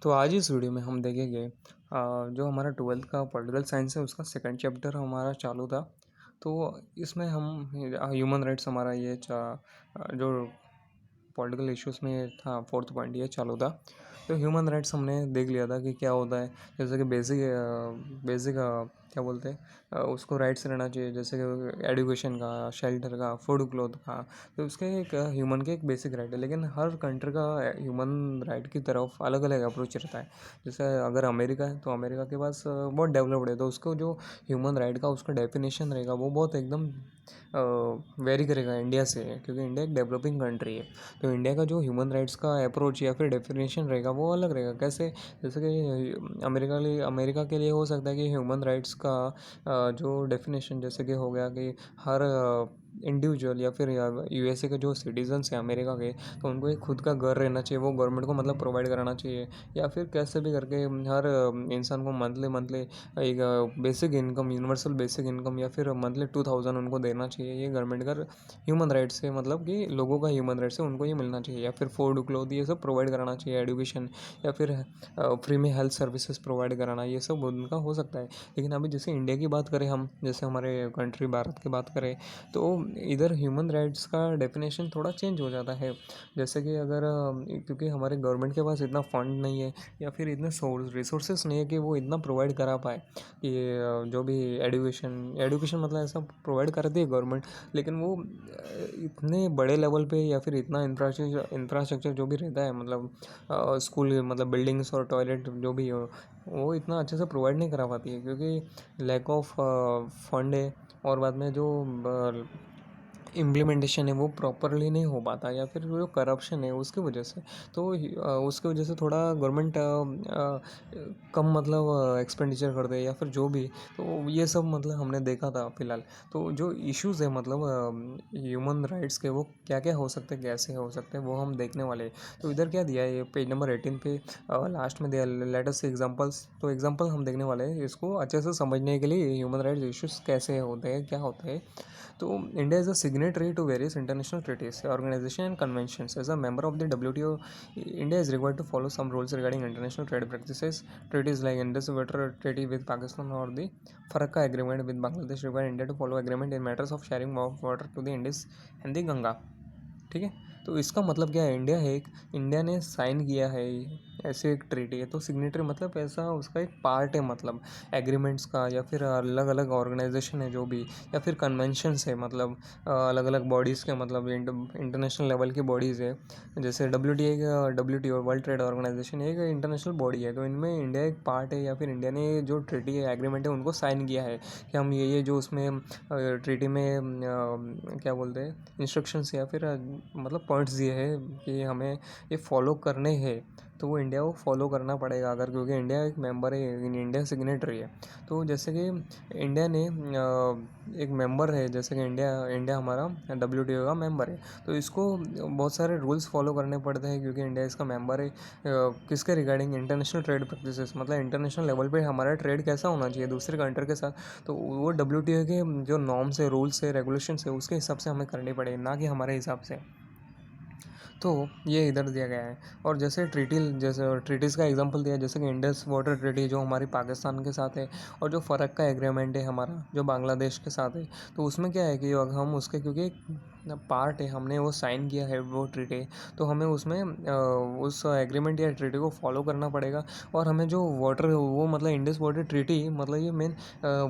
तो आज इस वीडियो में हम देखेंगे जो हमारा ट्वेल्थ का पॉलिटिकल साइंस है उसका सेकंड चैप्टर हमारा चालू था। तो इसमें हम ह्यूमन राइट्स हमारा जो पॉलिटिकल इश्यूज़ में था फोर्थ पॉइंट ये चालू था। तो ह्यूमन राइट्स हमने देख लिया था कि क्या होता है। जैसे कि बेसिक क्या बोलते हैं उसको राइट्स रहना चाहिए, जैसे कि एजुकेशन का, शेल्टर का, फूड क्लॉथ का। तो उसके एक ह्यूमन के एक बेसिक राइट है, लेकिन हर कंट्री का ह्यूमन राइट की तरफ अलग अलग अप्रोच रहता है। जैसे अगर अमेरिका है तो अमेरिका के पास बहुत डेवलप्ड है, तो उसको जो ह्यूमन राइट का उसका डेफिनेशन रहेगा वो बहुत एकदम वेरी करेगा इंडिया से, क्योंकि इंडिया एक डेवलपिंग कंट्री है। तो इंडिया का जो ह्यूमन राइट्स का अप्रोच या फिर डेफिनेशन रहेगा वो अलग रहेगा। कैसे? जैसे कि अमेरिका के लिए हो सकता है कि ह्यूमन राइट्स का जो डेफिनेशन जैसे कि हो गया कि हर इंडिविजुअल या फिर यूएसए के जो सिटीजन्स हैं अमेरिका के, तो उनको एक खुद का घर रहना चाहिए, वो गवर्नमेंट को मतलब प्रोवाइड कराना चाहिए। या फिर कैसे भी करके हर इंसान को मंथली मंथली एक basic income, universal basic income या फिर मंथली 2000 उनको देना चाहिए। ये गवर्नमेंट का ह्यूमन राइट्स है, मतलब कि लोगों का ह्यूमन राइट्स है, उनको ये मिलना चाहिए। या फिर फूड क्लोथ ये सब प्रोवाइड कराना चाहिए, एजुकेशन या फिर फ्री में हेल्थ सर्विसेज प्रोवाइड कराना, ये सब उनका हो सकता है। लेकिन अभी जैसे इंडिया की बात करें, हम जैसे हमारे कंट्री भारत की बात करें, तो इधर ह्यूमन राइट्स का डेफिनेशन थोड़ा चेंज हो जाता है। जैसे कि अगर क्योंकि हमारे गवर्नमेंट के पास इतना फंड नहीं है या फिर इतने सोर्स रिसोर्सेस नहीं है कि वो इतना प्रोवाइड करा पाए कि जो भी एजुकेशन मतलब ऐसा प्रोवाइड करती है गवर्नमेंट, लेकिन वो इतने बड़े लेवल पे या फिर इतना इंफ्रास्ट्रक्चर जो भी रहता है, मतलब स्कूल मतलब बिल्डिंग्स और टॉयलेट जो भी हो, वो इतना अच्छे से प्रोवाइड नहीं करा पाती है, क्योंकि लैक ऑफ फंड है। और बाद में जो इम्प्लीमेंटेशन है वो प्रॉपरली नहीं हो पाता, या फिर जो करप्शन है उसकी वजह से। तो उसकी वजह से थोड़ा गवर्नमेंट कम मतलब एक्सपेंडिचर कर दे या फिर जो भी। तो ये सब मतलब हमने देखा था फिलहाल। तो जो इश्यूज़ है मतलब ह्यूमन राइट्स के, वो क्या क्या हो सकते हैं, कैसे हो सकते हैं, वो हम देखने वाले हैं। तो इधर क्या दिया है, ये पेज नंबर 18 पे लास्ट में दिया लेट अस सी एग्जांपल्स। तो एग्जांपल हम देखने वाले हैं, इसको अच्छे से समझने के लिए ह्यूमन राइट्स इश्यूज़ कैसे होते हैं, क्या होते हैं। तो India is a signatory to various international treaties, organizations, and conventions. As a member of the WTO, India is required to follow some rules regarding international trade practices. Treaties like Indus Water Treaty with Pakistan or the Farakka Agreement with Bangladesh require India to follow agreement in matters of sharing of water to the Indus and the Ganga. ठीक है। तो इसका मतलब क्या है, India ने sign किया है ऐसे एक ट्रीटी है, तो सिग्नेटरी मतलब ऐसा उसका एक पार्ट है, मतलब एग्रीमेंट्स का, या फिर अलग अलग ऑर्गेनाइजेशन है जो भी, या फिर कन्वेंशंस है, मतलब अलग अलग बॉडीज़ के, मतलब इंटरनेशनल लेवल की बॉडीज़ है। जैसे WTO वर्ल्ड ट्रेड ऑर्गेनाइजेशन एक इंटरनेशनल बॉडी है, तो इनमें इंडिया एक पार्ट है, या फिर इंडिया ने जो ट्रीटी है, एग्रीमेंट है, उनको साइन किया है कि हम ये जो उसमें ट्रीटी में क्या बोलते हैं इंस्ट्रक्शंस या फिर मतलब पॉइंट्स दिए हैं कि हमें ये फॉलो करने हैं। तो वो इंडिया को फॉलो करना पड़ेगा, अगर क्योंकि इंडिया एक मेंबर है, इंडिया सिग्नेटरी है। तो जैसे कि इंडिया ने एक मेंबर है, जैसे कि इंडिया हमारा WTO का मेंबर है, तो इसको बहुत सारे रूल्स फॉलो करने पड़ते हैं, क्योंकि इंडिया इसका मेंबर है। किसके रिगार्डिंग? इंटरनेशनल ट्रेड प्रैक्टिसेस, मतलब इंटरनेशनल लेवल पे हमारा ट्रेड कैसा होना चाहिए दूसरे कंट्री के साथ। तो वो WTO के जो नॉर्म्स है, रूल्स है, रेगुलेशंस है, उसके हिसाब से हमें करनी पड़ेगी, ना कि हमारे हिसाब से। तो ये इधर दिया गया है। और जैसे ट्रीटीज़ का एग्जांपल दिया, जैसे कि इंडस वाटर ट्रीटी जो हमारी पाकिस्तान के साथ है, और जो फ़र्क का एग्रीमेंट है हमारा जो बांग्लादेश के साथ है। तो उसमें क्या है कि हम उसके, क्योंकि पार्ट है, हमने वो साइन किया है वो ट्रीटी, तो हमें उसमें उस एग्रीमेंट या ट्रीटी को फॉलो करना पड़ेगा। और हमें जो वाटर वो मतलब इंडस वाटर ट्रीटी, मतलब ये मेन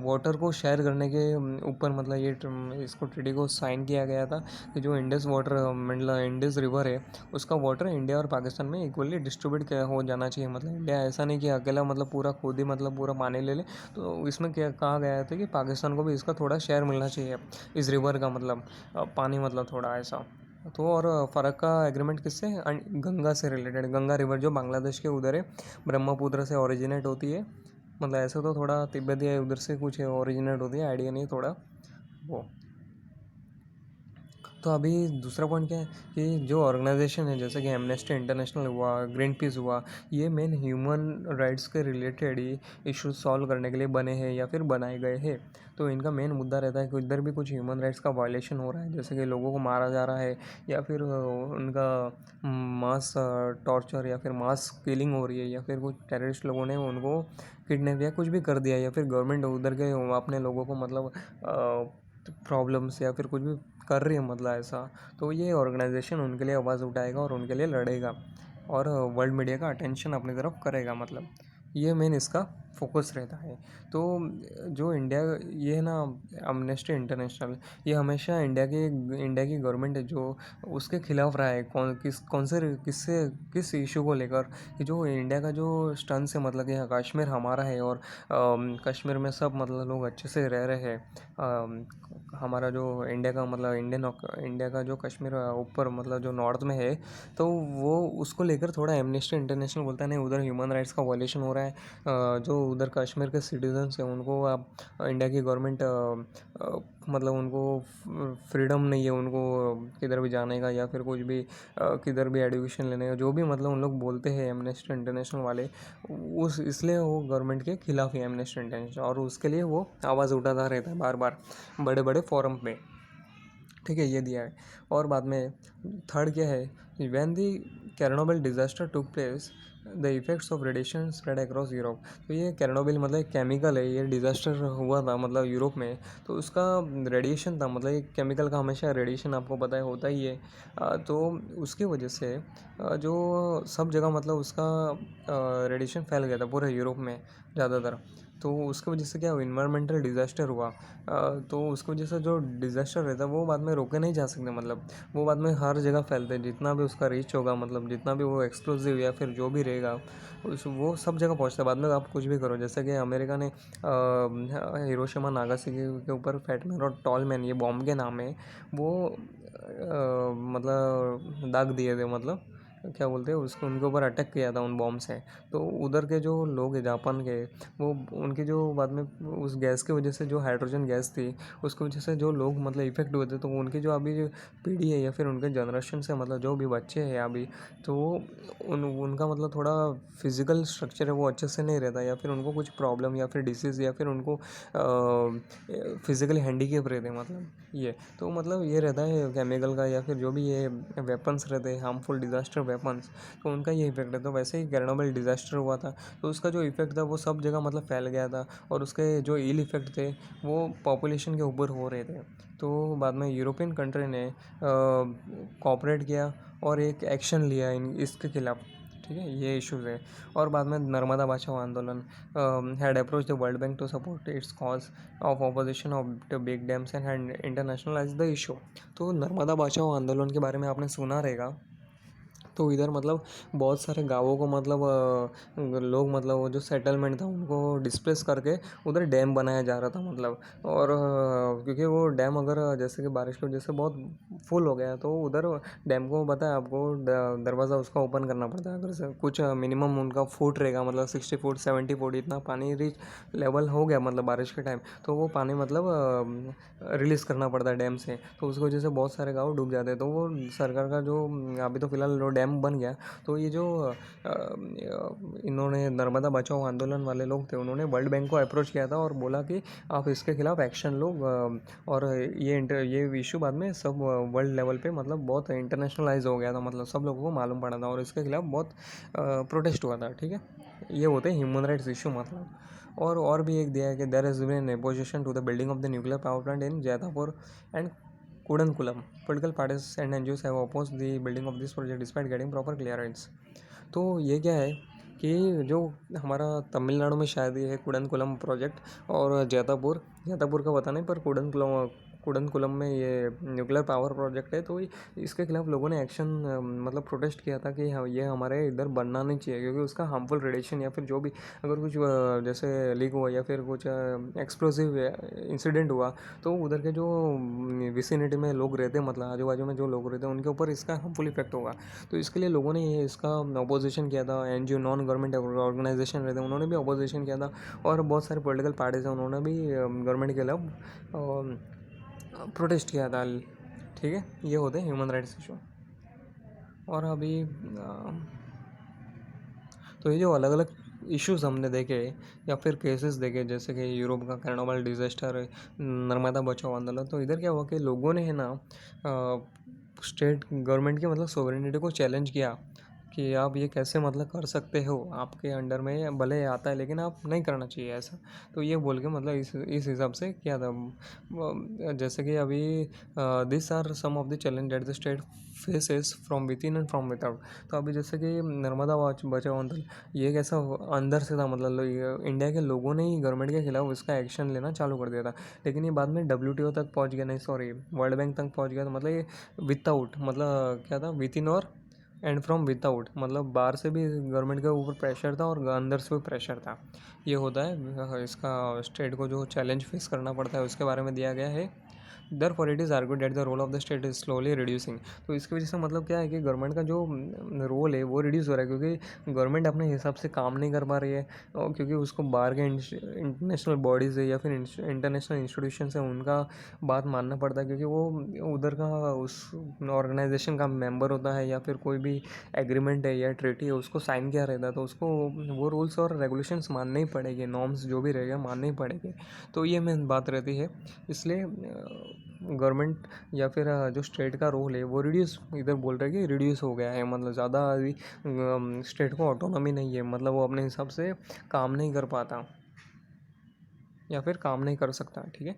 वाटर को शेयर करने के ऊपर, मतलब इसको ट्रीटी को साइन किया गया था कि जो इंडस वाटर मतलब इंडस रिवर है, उसका वाटर इंडिया और पाकिस्तान में इक्वली डिस्ट्रीब्यूट हो जाना चाहिए। मतलब इंडिया ऐसा नहीं कि अकेला मतलब पूरा खुद ही मतलब पूरा पानी ले ले। तो इसमें क्या कहा गया था कि पाकिस्तान को भी इसका थोड़ा शेयर मिलना चाहिए इस रिवर का, मतलब पानी मतलब थोड़ा ऐसा। तो और फ़र्क का एग्रीमेंट किससे? गंगा से रिलेटेड। गंगा रिवर जो बांग्लादेश के उधर है, ब्रह्मपुत्र से ओरिजिनेट होती है। मतलब ऐसे तो थोड़ा तिब्बत या उधर से कुछ ओरिजिनेट होती है, आइडिया नहीं थोड़ा वो। तो अभी दूसरा पॉइंट क्या है कि जो ऑर्गेनाइजेशन है जैसे कि एमनेस्टी इंटरनेशनल हुआ, ग्रीन पीस हुआ, ये मेन ह्यूमन राइट्स के रिलेटेड ही इश्यूज सॉल्व करने के लिए बने हैं या फिर बनाए गए हैं। तो इनका मेन मुद्दा रहता है कि इधर भी कुछ ह्यूमन राइट्स का वायलेशन हो रहा है, जैसे कि लोगों को मारा जा रहा है या फिर उनका मास टॉर्चर या फिर मास किलिंग हो रही है, या फिर कुछ टेररिस्ट लोगों ने उनको किडनैप या कुछ भी कर दिया, या फिर गवर्नमेंट उधर के अपने लोगों को मतलब प्रॉब्लम्स या फिर कुछ भी कर रही है मतलब ऐसा, तो ये ऑर्गेनाइजेशन उनके लिए आवाज़ उठाएगा और उनके लिए लड़ेगा और वर्ल्ड मीडिया का अटेंशन अपनी तरफ करेगा। मतलब ये मेन इसका फोकस रहता है। तो जो इंडिया ये है ना, अमनेस्टी इंटरनेशनल, ये हमेशा इंडिया की गवर्नमेंट है जो उसके खिलाफ रहा है। किस इशू को लेकर कि जो इंडिया का जो स्टंस है, मतलब कि यहाँ कश्मीर हमारा है और कश्मीर में सब मतलब लोग अच्छे से रह रहे हैं। हमारा जो इंडिया का मतलब इंडिया का जो कश्मीर ऊपर मतलब जो नॉर्थ में है, तो वो उसको लेकर थोड़ा एमनेस्टी इंटरनेशनल बोलता है नहीं, उधर ह्यूमन राइट्स का वायलेशन हो रहा है। जो उधर कश्मीर के सिटीजन्स हैं उनको आप इंडिया की गवर्नमेंट मतलब उनको फ्रीडम नहीं है उनको किधर भी जाने का या फिर कुछ भी किधर भी एडुकेशन लेने का, जो भी मतलब उन लोग बोलते हैं एमनेस्टी इंटरनेशनल वाले, उस इसलिए वो गवर्नमेंट के खिलाफ है एमनेस्टी इंटरनेशनल, और उसके लिए वो आवाज़ उठाता रहता है बार बार बड़े बड़े फोरम पे। ठीक है, ये दिया है। और बाद में थर्ड क्या है, when the Chernobyl disaster took place the effects of radiation spread across Europe. तो ये कैरनोबिल मतलब एक केमिकल है, ये डिजास्टर हुआ था मतलब यूरोप में, तो उसका रेडिएशन था, मतलब एक केमिकल का हमेशा रेडिएशन आपको पता है होता ही है। तो उसकी वजह से जो सब जगह मतलब उसका रेडिएशन फैल गया था पूरे यूरोप में ज़्यादातर। तो उसकी वजह से क्या हुआ, इन्वायरमेंटल डिज़ास्टर हुआ। तो उसकी वजह से जो डिज़ास्टर रहता है वो बाद में रोके नहीं जा सकते, मतलब वो बाद में हर जगह फैलते हैं, जितना भी उसका रीच होगा, मतलब जितना भी वो एक्सप्लोसिव या फिर जो भी रहेगा वो सब जगह पहुंचता है। बाद में आप कुछ भी करो, जैसे कि अमेरिका ने हिरोशिमा नागासाकी के ऊपर फैटमैन और टॉलमैन, ये बॉम्ब के नाम है, वो मतलब दाग दिए थे, मतलब क्या बोलते हैं उसको, उनके ऊपर अटैक किया था उन बॉम्ब से। तो उधर के जो लोग हैं जापान के, वो उनकी जो बाद में उस गैस की वजह से, जो हाइड्रोजन गैस थी उसकी वजह से जो लोग मतलब इफेक्ट हुए थे, तो उनकी जो अभी जो पीढ़ी है या फिर उनके जनरेशन से मतलब जो भी बच्चे हैं अभी, तो उनका मतलब थोड़ा फिजिकल स्ट्रक्चर है वो अच्छे से नहीं रहता, या फिर उनको कुछ प्रॉब्लम या फिर डिसीज़ या फिर उनको फिजिकली हैंडीकेप रहते हैं, मतलब ये तो मतलब ये रहता है केमिकल का, या फिर जो भी ये वेपन्स रहते हैं हार्मफुल डिजास्टर वेपन्स, तो उनका ये इफेक्ट है। तो वैसे ही कैरनोबिल डिजास्टर हुआ था, तो उसका जो इफेक्ट था वो सब जगह मतलब फैल गया था, और उसके जो इल इफेक्ट थे वो पॉपुलेशन के ऊपर हो रहे थे। तो बाद में यूरोपियन कंट्री ने कोऑपरेट किया और एक एक्शन लिया इसके खिलाफ। ठीक है, ये इश्यूज है। और बाद में Narmada Bachao Andolan had approach the world bank to support its cause of opposition of the big dams and had internationalise the issue. तो नर्मदा बचाओ आंदोलन के बारे में आपने सुना रहेगा। तो इधर मतलब बहुत सारे गाँवों को मतलब लोग मतलब वो जो सेटलमेंट था उनको डिस्प्लेस करके उधर डैम बनाया जा रहा था, मतलब और क्योंकि वो डैम अगर जैसे कि बारिश की वजह से बहुत फुल हो गया, तो उधर डैम को पता है आपको दरवाज़ा उसका ओपन करना पड़ता है, अगर से कुछ मिनिमम उनका फुट रहेगा, मतलब 60 फुट 70 फुट इतना पानी रीच लेवल हो गया मतलब बारिश के टाइम, तो वो पानी मतलब रिलीज़ करना पड़ता है डैम से, तो उसकी वजह से बहुत सारे गाँव डूब जाते हैं। तो वो सरकार का जो अभी तो फिलहाल वो डैम बन गया, तो ये जो इन्होंने नर्मदा बचाओ आंदोलन वाले लोग थे, उन्होंने वर्ल्ड बैंक को अप्रोच किया था और बोला कि आप इसके खिलाफ एक्शन लो, और ये इशू बाद में सब वर्ल्ड लेवल पे मतलब बहुत इंटरनेशनलाइज हो गया था, मतलब सब लोगों को मालूम पड़ा था और इसके खिलाफ बहुत प्रोटेस्ट हुआ था। ठीक है, ये होते हैं ह्यूमन राइट्स इशू मतलब। और भी एक दिया है कि there is been negotiation to the building of the nuclear power plant in Jaitapur and Kudankulam. Political parties and NGOs have opposed the building of this project despite getting proper clearance। तो ये क्या है कि जो हमारा तमिलनाडु में शायद ये है कुडनकुलम प्रोजेक्ट, और जैतापुर का पता नहीं, पर कुडनकुलम में ये न्यूक्लियर पावर प्रोजेक्ट है। तो इसके खिलाफ लोगों ने एक्शन मतलब प्रोटेस्ट किया था कि हाँ, ये हमारे इधर बनना नहीं चाहिए, क्योंकि उसका हार्मफुल रेडिएशन या फिर जो भी अगर कुछ जैसे लीक हुआ या फिर कुछ एक्सप्लोसिव इंसिडेंट हुआ, तो उधर के जो विसिनिटी में लोग रहते हैं, मतलब आजू बाजू में जो लोग रहते हैं, उनके ऊपर इसका हार्मफुल इफेक्ट होगा। तो इसके लिए लोगों ने ये इसका अपोजिशन किया था। एनजीओ नॉन गवर्नमेंट ऑर्गेनाइजेशन रहते हैं, उन्होंने भी अपोजिशन किया था, और बहुत सारे पॉलिटिकल पार्टीज हैं उन्होंने भी गवर्नमेंट के खिलाफ प्रोटेस्ट किया था। ठीक है, ये होते हैं ह्यूमन राइट्स इशू। और अभी तो ये जो अलग अलग इश्यूज हमने देखे या फिर केसेस देखे, जैसे कि यूरोप का कर्नोबल डिजास्टर, नर्मदा बचाओ आंदोलन, तो इधर क्या हुआ कि लोगों ने है ना स्टेट गवर्नमेंट की मतलब सोवरेनिटी को चैलेंज किया कि आप ये कैसे मतलब कर सकते हो, आपके अंडर में भले आता है लेकिन आप नहीं करना चाहिए ऐसा। तो ये बोल के मतलब इस हिसाब से किया था। जैसे कि अभी this are some of the challenge that the state faces from within and from without. तो अभी जैसे कि नर्मदा बचाओ आंदोलन, ये कैसा अंदर से था, मतलब इंडिया के लोगों ने ही गवर्नमेंट के खिलाफ उसका एक्शन लेना चालू कर दिया था। लेकिन ये बाद में WTO तक पहुंच गया, नहीं सॉरी वर्ल्ड बैंक तक पहुंच गया। तो मतलब ये विदाउट मतलब क्या था, विद इन और एंड फ्रॉम विदाउट, मतलब बाहर से भी गवर्नमेंट के ऊपर प्रेशर था और अंदर से भी प्रेशर था। ये होता है इसका स्टेट को जो चैलेंज फेस करना पड़ता है उसके बारे में दिया गया है। Therefore it is argued that the role of the state is slowly reducing। तो इसकी वजह से मतलब क्या है कि गवर्नमेंट का जो रोल है वो रिड्यूस हो रहा है, क्योंकि गवर्नमेंट अपने हिसाब से काम नहीं कर पा रही है, और क्योंकि उसको बाहर के इंटरनेशनल बॉडीज़ है या फिर इंटरनेशनल इंस्टीट्यूशन है उनका बात मानना पड़ता है, क्योंकि वो उधर का उस ऑर्गेनाइजेशन का मेंबर होता है या फिर कोई भी एग्रीमेंट है या ट्रीटी है उसको साइन किया रहता है, तो उसको वो रूल्स और रेगुलेशंस मानने ही पड़ेंगे, नॉर्म्स जो भी रहेगा मानने ही पड़ेंगे। तो ये मेन बात रहती है। इसलिए गवर्नमेंट या फिर जो स्टेट का रोल है वो रिड्यूस, इधर बोल रहे हैं कि रिड्यूस हो गया है, मतलब ज़्यादा अभी स्टेट को ऑटोनॉमी नहीं है, मतलब वो अपने हिसाब से काम नहीं कर पाता या फिर काम नहीं कर सकता। ठीक है,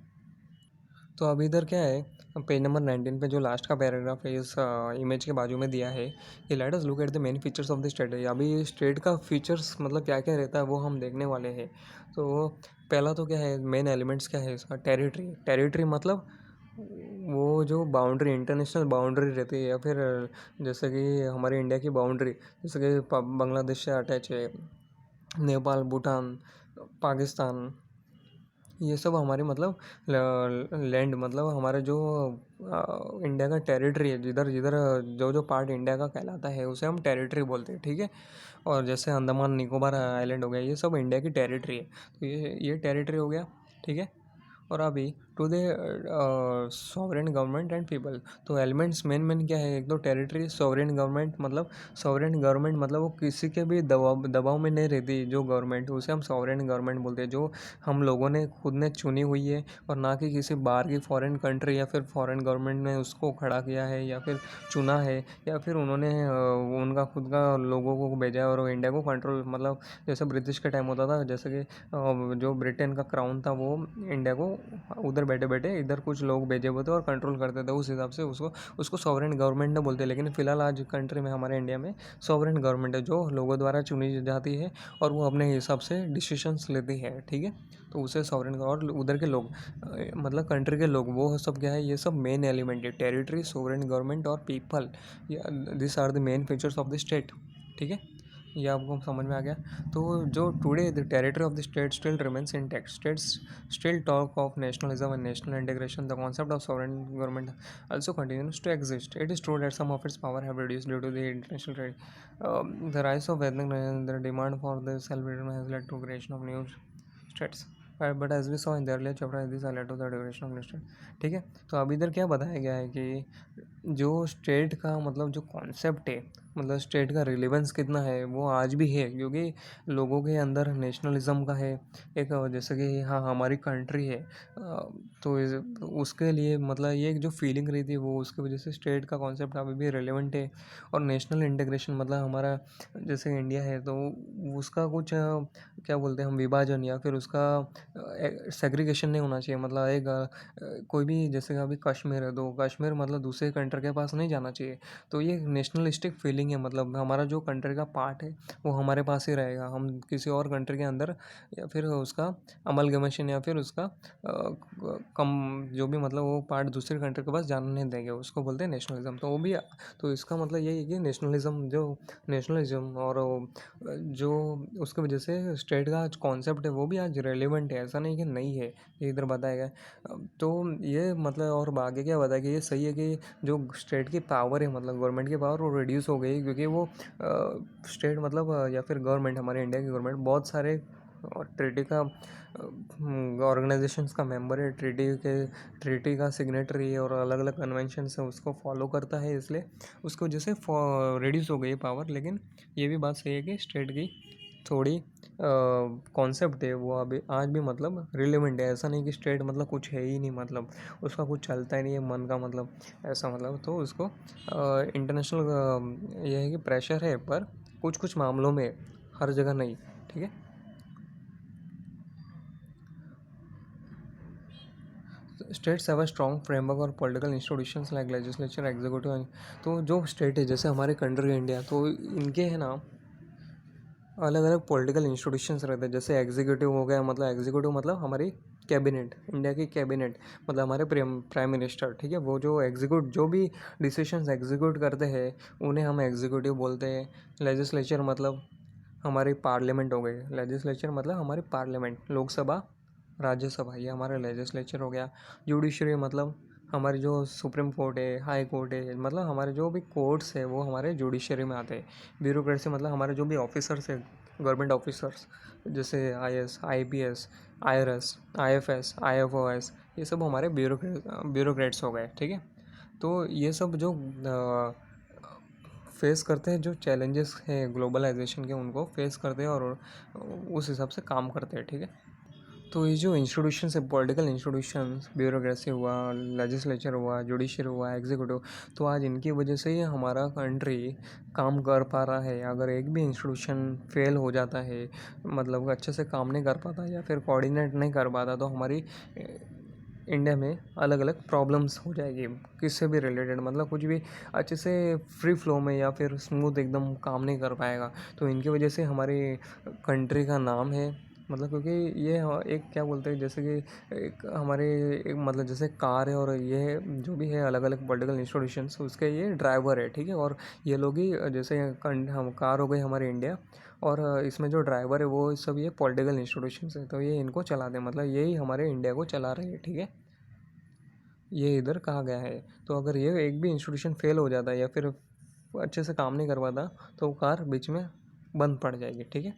तो अभी इधर क्या है, पेज नंबर 19 पे जो लास्ट का पैराग्राफ है इस इमेज के बाजू में दिया है कि let us look at the main features of the state. अभी स्टेट का फीचर्स मतलब क्या क्या रहता है वो हम देखने वाले हैं। तो पहला तो क्या है, मेन एलिमेंट्स क्या है इसका, टेरिटरी। टेरिटरी मतलब वो जो बाउंड्री, इंटरनेशनल बाउंड्री रहती है, या फिर जैसे कि हमारे इंडिया की बाउंड्री, जैसे कि बांग्लादेश से अटैच है, नेपाल, भूटान, पाकिस्तान, ये सब हमारी मतलब लैंड, मतलब हमारे जो इंडिया का टेरिटरी है, जिधर जिधर जो जो पार्ट इंडिया का कहलाता है उसे हम टेरिटरी बोलते हैं। ठीक है, और जैसे अंडमान निकोबार आइलैंड हो गया, ये सब इंडिया की टेरिटरी है, तो ये टेरिटरी हो गया। ठीक है, और अभी to the sovereign government and people, तो एलिमेंट्स मेन मेन क्या है, एक तो टेरिटरी, सॉवरेन गवर्नमेंट, मतलब सॉवरेन गवर्नमेंट मतलब वो किसी के भी दबाव दबाव में नहीं रहती जो गवर्नमेंट, उसे हम सॉवरेन गवर्नमेंट बोलते हैं, जो हम लोगों ने खुद ने चुनी हुई है, और ना कि किसी बाहर की फॉरेन कंट्री या फिर फॉरेन गवर्नमेंट ने उसको खड़ा किया है या फिर चुना है, या फिर उन्होंने उनका खुद का लोगों को भेजा है और इंडिया को कंट्रोल, मतलब जैसे ब्रिटिश के टाइम होता था, जैसे कि जो ब्रिटेन का क्राउन था वो इंडिया को उधर बैठे बैठे इधर कुछ लोग भेजे हुए थे और कंट्रोल करते थे, उस हिसाब से उसको उसको सॉवरेन गवर्नमेंट ने बोलते हैं। लेकिन फिलहाल आज कंट्री में, हमारे इंडिया में सॉवरेन गवर्नमेंट है जो लोगों द्वारा चुनी जाती है और वो अपने हिसाब से डिसीशंस लेती है। ठीक है, तो उसे सॉवरेन, और उधर के लोग मतलब कंट्री के लोग, वो सब क्या है, ये सब मेन एलिमेंट है, टेरिटरी, सॉवरेन गवर्नमेंट और people, this are the main features of the state. ठीक है, ये आपको समझ में आ गया। तो जो today the territory of the state still remains intact, states still talk of nationalism and national integration, the concept of sovereign government also continues to exist. It is true that some of its power have reduced due to the international trade. The rise of ethnic nationalism, the demand for the self-determination has led to creation of new states. But as we saw in the earlier chapter, this has led to the duration of new state. ठीक है, तो अब इधर क्या बताया गया है कि जो स्टेट का मतलब जो कॉन्सेप्ट है, मतलब स्टेट का रिलेवेंस कितना है वो आज भी है, क्योंकि लोगों के अंदर नेशनलिज्म का है एक, जैसे कि हाँ हमारी कंट्री है, तो उसके लिए मतलब ये एक जो फीलिंग रही थी वो, उसकी वजह से स्टेट का कॉन्सेप्ट अभी भी रेलेवेंट है। और नेशनल इंटीग्रेशन मतलब हमारा जैसे इंडिया है तो उसका कुछ क्या बोलते हैं हम, विभाजन या फिर उसका सेग्रीगेशन नहीं होना चाहिए, मतलब एक कोई भी, जैसे अभी कश्मीर है तो कश्मीर मतलब दूसरे कंट्री के पास नहीं जाना चाहिए। तो ये नेशनलिस्टिक फीलिंग है, मतलब हमारा जो कंट्री का पार्ट है वो हमारे पास ही रहेगा, हम किसी और कंट्री के अंदर या फिर उसका अमलगमेशन या फिर उसका कम जो भी मतलब वो पार्ट दूसरे कंट्री के पास जाने नहीं देंगे, उसको बोलते हैं नेशनलिज्म। तो वो भी, तो इसका मतलब यही है कि नेशनलिज्म, जो नेशनलिज्म और जो उसकी वजह से स्टेट का कॉन्सेप्ट है वो भी आज रेलिवेंट है, ऐसा नहीं कि नहीं है, ये इधर बताया गया है। तो ये मतलब और आगे क्या बताया कि ये सही है कि जो स्टेट की पावर है, मतलब गवर्नमेंट की पावर वो रिड्यूस हो गई, क्योंकि वो स्टेट मतलब या फिर गवर्नमेंट, हमारे इंडिया की गवर्नमेंट बहुत सारे और ट्रीटी का ऑर्गेनाइजेशंस का मेंबर है, ट्रीटी का सिग्नेटरी है और अलग अलग कन्वेंशन है उसको फॉलो करता है, इसलिए उसकी वजह से रिड्यूस हो गई पावर। लेकिन ये भी बात सही है कि स्टेट की थोड़ी कॉन्सेप्ट है वो अभी आज भी मतलब रिलेवेंट है। ऐसा नहीं कि स्टेट मतलब कुछ है ही नहीं, मतलब उसका कुछ चलता ही नहीं है मन का, मतलब ऐसा मतलब। तो उसको इंटरनेशनल ये है कि प्रेशर है, पर कुछ कुछ मामलों में, हर जगह नहीं। ठीक है। States have a strong framework और political institutions like legislature, executive. तो जो स्टेट है जैसे हमारे कंट्री इंडिया, तो इनके है ना अलग अलग पॉलिटिकल इंस्टीट्यूशंस रहते हैं। जैसे एग्जीक्यूटिव हो गया, मतलब एग्जीक्यूटिव मतलब हमारी कैबिनेट, इंडिया की कैबिनेट, मतलब हमारे प्राइम मिनिस्टर। ठीक है। वो जो जो भी डिसीशंस एग्जीक्यूट करते हैं उन्हें हम एग्जीक्यूटिव बोलते हैं। लेजिस्लेचर मतलब हमारी पार्लियामेंट हो गई। लेजिस्लेचर मतलब हमारी पार्लियामेंट, लोकसभा, राज्यसभा, ये हमारा लेजिस्लेचर हो गया। जुडिशरी मतलब हमारी जो सुप्रीम कोर्ट है, हाई कोर्ट है, मतलब हमारे जो भी कोर्ट्स है वो हमारे जुडिशरी में आते हैं। ब्यूरोक्रेसी मतलब हमारे जो भी ऑफिसर्स है, गवर्नमेंट ऑफिसर्स, जैसे IAS, IPS, IRS, IFS, IFOS, ये सब हमारे ब्यूरोक्रेट्स हो गए। ठीक है। तो ये सब जो फेस करते हैं, जो चैलेंजेस हैं ग्लोबलाइजेशन के, उनको फेस करते हैं और उस हिसाब से काम करते हैं। ठीक है। तो ये जो इंस्टीट्यूशंस है, पॉलिटिकल इंस्टीट्यूशंस, ब्यूरोक्रेसी हुआ, लेजिस्लेचर हुआ, जुडिशरी हुआ, एग्जीक्यूटिव, तो आज इनकी वजह से ही हमारा कंट्री काम कर पा रहा है। अगर एक भी इंस्टीट्यूशन फेल हो जाता है, मतलब अच्छे से काम नहीं कर पाता या फिर कोऑर्डिनेट नहीं कर पाता, तो हमारी इंडिया में अलग अलग प्रॉब्लम्स हो जाएगी, किससे भी रिलेटेड, मतलब कुछ भी अच्छे से फ्री फ्लो में या फिर स्मूथ एकदम काम नहीं कर पाएगा। तो इनकी वजह से हमारी कंट्री का नाम है, मतलब क्योंकि ये एक क्या बोलते हैं, जैसे कि एक हमारे एक मतलब जैसे कार है, और ये जो भी है अलग अलग पॉलिटिकल इंस्टीट्यूशंस उसके ये ड्राइवर है। ठीक है। और ये लोग ही जैसे हम कार हो गई हमारे इंडिया, और इसमें जो ड्राइवर है वो सब ये पॉलिटिकल इंस्टीट्यूशंस है, तो ये इनको चलाते हैं, मतलब यही हमारे इंडिया को चला रहे हैं। ठीक है। ये इधर कहा गया है। तो अगर ये एक भी इंस्टीट्यूशन फेल हो जाता है या फिर अच्छे से काम नहीं कर पाता, तो वो कार बीच में बंद पड़ जाएगी। ठीक है।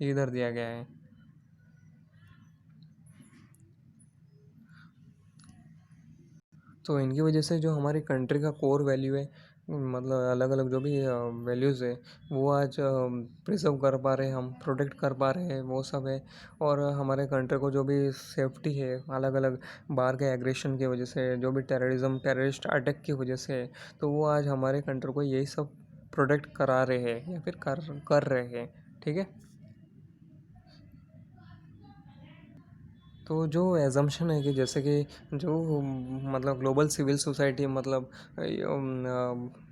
ये इधर दिया गया है। तो इनकी वजह से जो हमारी कंट्री का कोर वैल्यू है, मतलब अलग अलग जो भी वैल्यूज़ है, वो आज प्रिजर्व कर पा रहे हैं, हम प्रोटेक्ट कर पा रहे हैं, वो सब है। और हमारे कंट्री को जो भी सेफ्टी है, अलग अलग बाहर के एग्रेशन की वजह से, जो भी टेररिज्म, टेररिस्ट अटैक की वजह से, तो वो आज हमारे कंट्री को यही सब प्रोटेक्ट करा रहे हैं या फिर कर कर रहे हैं। ठीक है। तो जो एजम्पशन है कि जैसे कि जो मतलब ग्लोबल सिविल सोसाइटी, मतलब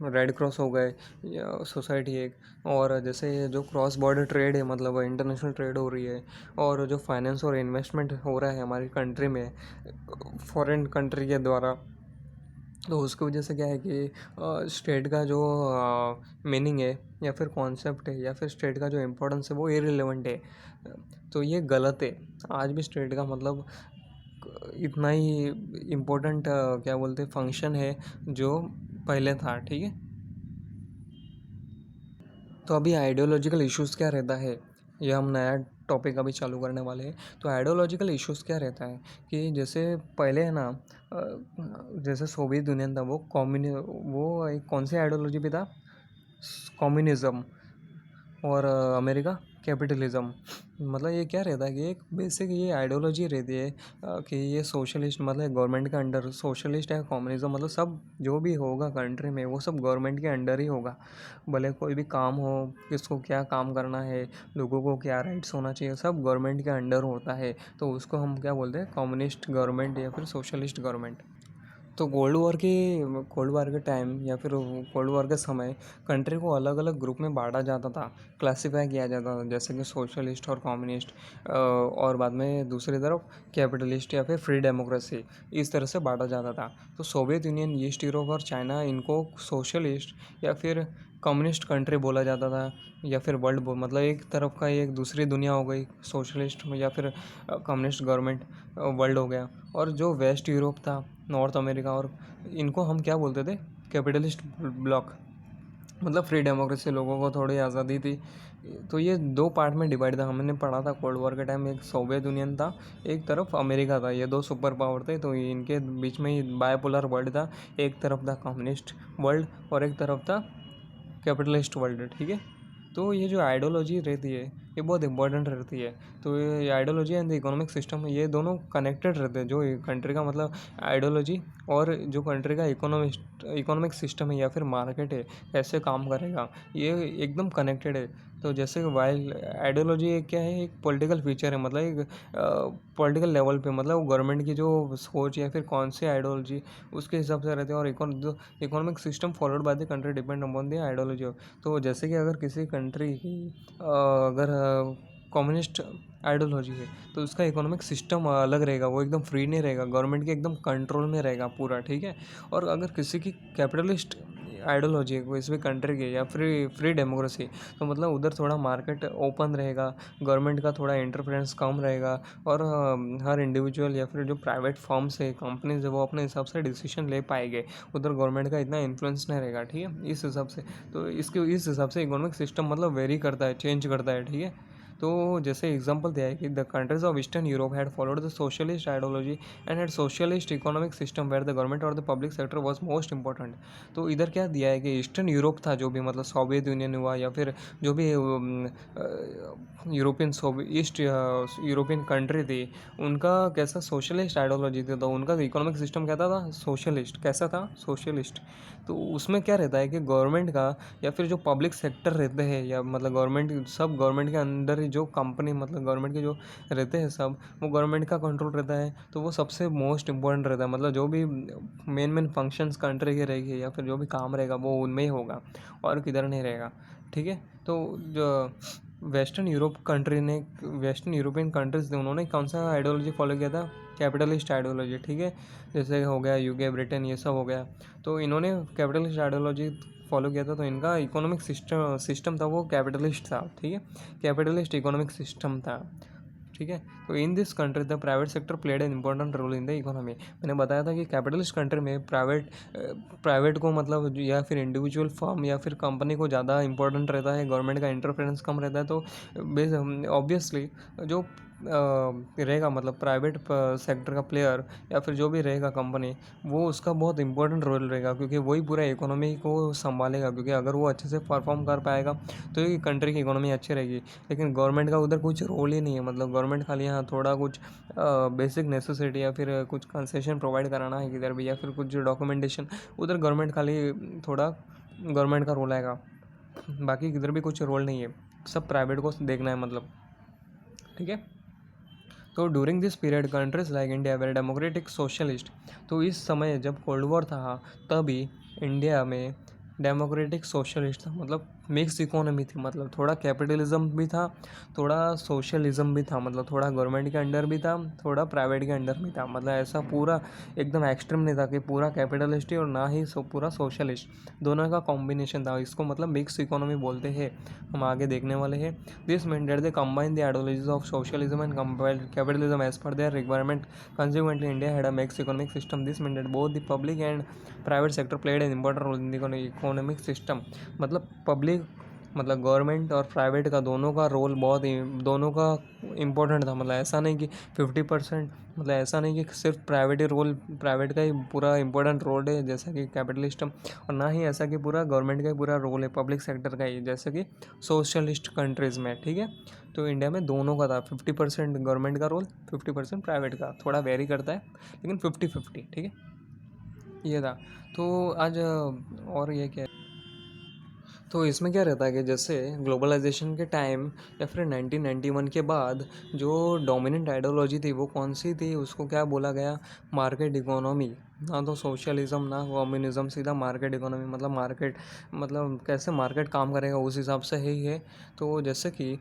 रेड क्रॉस हो गए या सोसाइटी एक, और जैसे जो क्रॉस बॉर्डर ट्रेड है, मतलब इंटरनेशनल ट्रेड हो रही है, और जो फाइनेंस और इन्वेस्टमेंट हो रहा है हमारी कंट्री में फॉरेन कंट्री के द्वारा, तो उसकी वजह से क्या है कि स्टेट का जो मीनिंग है या फिर कॉन्सेप्ट है या फिर स्टेट का जो इम्पोर्टेंस है वो इररिलेवेंट है। तो ये गलत है। आज भी स्टेट का मतलब इतना ही इम्पोर्टेंट क्या बोलते हैं फंक्शन है जो पहले था। ठीक है। तो अभी आइडियोलॉजिकल इश्यूज़ क्या रहता है, ये हम नया टॉपिक अभी चालू करने वाले हैं। तो आइडियोलॉजिकल इश्यूज़ क्या रहता है कि जैसे पहले है ना, जैसे सोवियत यूनियन था, वो एक कौन सी आइडियोलॉजी पे था, कम्युनिज़्म, और अमेरिका कैपिटलिज्म। मतलब ये क्या रहता है कि एक बेसिक ये आइडियोलॉजी रहती है कि ये सोशलिस्ट, मतलब गवर्नमेंट के अंडर सोशलिस्ट है, कम्युनिज्म, मतलब सब जो भी होगा कंट्री में वो सब गवर्नमेंट के अंडर ही होगा। भले कोई भी काम हो, किसको क्या काम करना है, लोगों को क्या राइट्स होना चाहिए, सब गवर्नमेंट के अंडर होता है। तो उसको हम क्या बोलते हैं, कम्युनिस्ट गवर्नमेंट या फिर सोशलिस्ट गवर्नमेंट। तो कोल्ड वॉर के टाइम या फिर कोल्ड वॉर के समय कंट्री को अलग अलग ग्रुप में बांटा जाता था, क्लासिफाई किया जाता था, जैसे कि सोशलिस्ट और कम्युनिस्ट, और बाद में दूसरी तरफ कैपिटलिस्ट या फिर फ्री डेमोक्रेसी, इस तरह से बांटा जाता था। तो सोवियत यूनियन, ईस्ट यूरोप और चाइना, इनको सोशलिस्ट या फिर कम्युनिस्ट कंट्री बोला जाता था, या फिर मतलब एक तरफ का एक दूसरी दुनिया हो गई सोशलिस्ट या फिर कम्युनिस्ट गवर्नमेंट वर्ल्ड हो गया। और जो वेस्ट यूरोप था, नॉर्थ अमेरिका, और इनको हम क्या बोलते थे, कैपिटलिस्ट ब्लॉक, मतलब फ्री डेमोक्रेसी, लोगों को थोड़ी आज़ादी थी, तो ये दो पार्ट में डिवाइड था, हमने पढ़ा था कोल्ड वॉर के टाइम। एक सोवियत यूनियन था, एक तरफ अमेरिका था, ये दो सुपर पावर थे, तो इनके बीच में ही बायपोलर वर्ल्ड था। एक तरफ था कम्युनिस्ट वर्ल्ड और एक तरफ था कैपिटलिस्ट वर्ल्ड, ठीक है। तो ये जो आइडियोलॉजी रहती है ये बहुत इंपॉर्टेंट रहती है। तो ये ideology and the economic system ये दोनों कनेक्टेड रहते हैं। जो कंट्री का मतलब आइडियोलॉजी और जो कंट्री का इकोनॉमिक सिस्टम है या फिर मार्केट है कैसे काम करेगा, ये एकदम कनेक्टेड है। तो जैसे वाइल आइडियोलॉजी एक क्या है, एक पॉलिटिकल फीचर है, मतलब एक पॉलिटिकल लेवल पे, मतलब गवर्नमेंट की जो सोच या फिर कौन सी आइडियोलॉजी उसके हिसाब से रहते हैं। और economic system followed by the country depend upon the ideology. तो जैसे कि अगर किसी कंट्री की अगर कम्युनिस्ट आइडियोलॉजी है तो उसका इकोनॉमिक सिस्टम अलग रहेगा, वो एकदम फ्री नहीं रहेगा, गवर्नमेंट के एकदम कंट्रोल में रहेगा पूरा, ठीक है। और अगर किसी की कैपिटलिस्ट आइडियोलॉजी है किसी भी कंट्री की या फ्री फ्री डेमोक्रेसी, तो मतलब उधर थोड़ा मार्केट ओपन रहेगा, गवर्नमेंट का थोड़ा इंटरफेरेंस कम रहेगा और हर इंडिविजुअल या फिर जो प्राइवेट फर्म्स है, कंपनीज है, वो अपने हिसाब से डिसीजन ले पाएंगे। उधर गवर्नमेंट का इतना इन्फ्लुएंस नहीं रहेगा, ठीक है, इस हिसाब से। तो इस हिसाब से इकोनॉमिक सिस्टम मतलब वेरी करता है, चेंज करता है, ठीक है। तो जैसे एग्जांपल दिया है कि the countries of eastern Europe had followed the socialist ideology and had socialist economic system where the government और the public sector was most important. तो इधर क्या दिया है कि ईस्टर्न यूरोप था, जो भी मतलब सोवियत यूनियन हुआ या फिर जो भी यूरोपियन ईस्ट यूरोपियन कंट्री थी, उनका कैसा सोशलिस्ट आइडियोलॉजी थी। तो उनका इकोनॉमिक सिस्टम कहता था सोशलिस्ट, कैसा था, सोशलिस्ट। तो उसमें क्या रहता है कि गवर्नमेंट का या फिर जो पब्लिक सेक्टर रहते हैं या मतलब गवर्नमेंट, सब गवर्नमेंट के अंदर ही जो कंपनी मतलब गवर्नमेंट के जो रहते हैं सब, वो गवर्नमेंट का कंट्रोल रहता है। तो वो सबसे मोस्ट इंपॉर्टेंट रहता है, मतलब जो भी मेन फंक्शंस कंट्री के रहेगी या फिर जो भी काम रहेगा वो उनमें ही होगा और किधर नहीं रहेगा, ठीक है। तो जो वेस्टर्न यूरोप कंट्री ने, वेस्टर्न यूरोपियन कंट्रीज थे, उन्होंने कौन सा आइडियोलॉजी फॉलो किया था, कैपिटलिस्ट आइडियोलॉजी, ठीक है। जैसे हो गया यूके, ब्रिटेन, ये सब हो गया। तो इन्होंने कैपिटलिस्ट आइडियोलॉजी फॉलो किया था, तो इनका इकोनॉमिक सिस्टम था वो कैपिटलिस्ट था, ठीक है, कैपिटलिस्ट इकोनॉमिक सिस्टम था, ठीक है। तो in this country the private sector played an important role in the economy. मैंने बताया था कि कैपिटलिस्ट कंट्री में प्राइवेट को मतलब या फिर इंडिविजुअल फर्म या फिर कंपनी को ज़्यादा इंपॉर्टेंट रहता है, गवर्नमेंट का इंटरफेरेंस कम रहता है। तो ऑब्वियसली जो रहेगा मतलब प्राइवेट सेक्टर का प्लेयर या फिर जो भी रहेगा कंपनी, वो उसका बहुत इंपॉर्टेंट रोल रहेगा, क्योंकि वही पूरा इकोनॉमी को संभालेगा। क्योंकि अगर वो अच्छे से परफॉर्म कर पाएगा तो ही कंट्री की इकोनॉमी अच्छी रहेगी। लेकिन गवर्नमेंट का उधर कुछ रोल ही नहीं है, मतलब गवर्नमेंट खाली यहाँ थोड़ा कुछ बेसिक नेसेसिटी या फिर कुछ कंसेशन प्रोवाइड कराना है किधर भी, या फिर कुछ डॉक्यूमेंटेशन, उधर गवर्नमेंट खाली थोड़ा गवर्नमेंट का रोल आएगा, बाकी किधर भी कुछ रोल नहीं है, सब प्राइवेट को देखना है मतलब, ठीक है। तो during this period countries like India were democratic socialist. तो इस समय जब कोल्ड वॉर था तभी इंडिया में डेमोक्रेटिक सोशलिस्ट था, मतलब मिक्स इकोनॉमी थी, मतलब थोड़ा कैपिटलिज्म भी था, थोड़ा सोशलिज्म भी था, मतलब थोड़ा गवर्नमेंट के अंडर भी था, थोड़ा प्राइवेट के अंडर भी था। मतलब ऐसा पूरा एकदम एक्सट्रीम नहीं था कि पूरा कैपिटलिस्ट ही और ना ही पूरा सोशलिस्ट, दोनों का कॉम्बिनेशन था। इसको मतलब मिक्स इकोनॉमी बोलते हैं, हम आगे देखने वाले हैं। This mean that they combine the ideologies of socialism and capitalism as per their requirement. Consequently, India had a mixed economic system. This meant that both the public and private sector played an important role in the economic system. मतलब public मतलब government और private का दोनों का role बहुत, दोनों का important था। मतलब ऐसा नहीं कि 50%, मतलब ऐसा नहीं कि सिर्फ प्राइवेट ही रोल, प्राइवेट का ही पूरा इंपॉर्टेंट रोल है जैसा कि कैपिटलिस्टम, और ना ही ऐसा कि पूरा गवर्नमेंट का ही पूरा रोल है पब्लिक सेक्टर का ही जैसे कि सोशलिस्ट कंट्रीज़ में, ठीक है। तो इंडिया में दोनों का था, 50% गवर्नमेंट का रोल, 50% प्राइवेट का, थोड़ा वेरी करता है लेकिन 50-50, ठीक है, ये था। तो आज और ये क्या है, तो इसमें क्या रहता है कि जैसे ग्लोबलाइजेशन के टाइम या फिर 1991 के बाद जो डोमिनेंट आइडियोलॉजी थी वो कौन सी थी, उसको क्या बोला गया, मार्केट इकोनॉमी। ना तो सोशलिज्म ना कम्युनिज्म, सीधा मार्केट इकोनॉमी, मतलब मार्केट मतलब कैसे मार्केट काम करेगा उस हिसाब से ही है। तो जैसे कि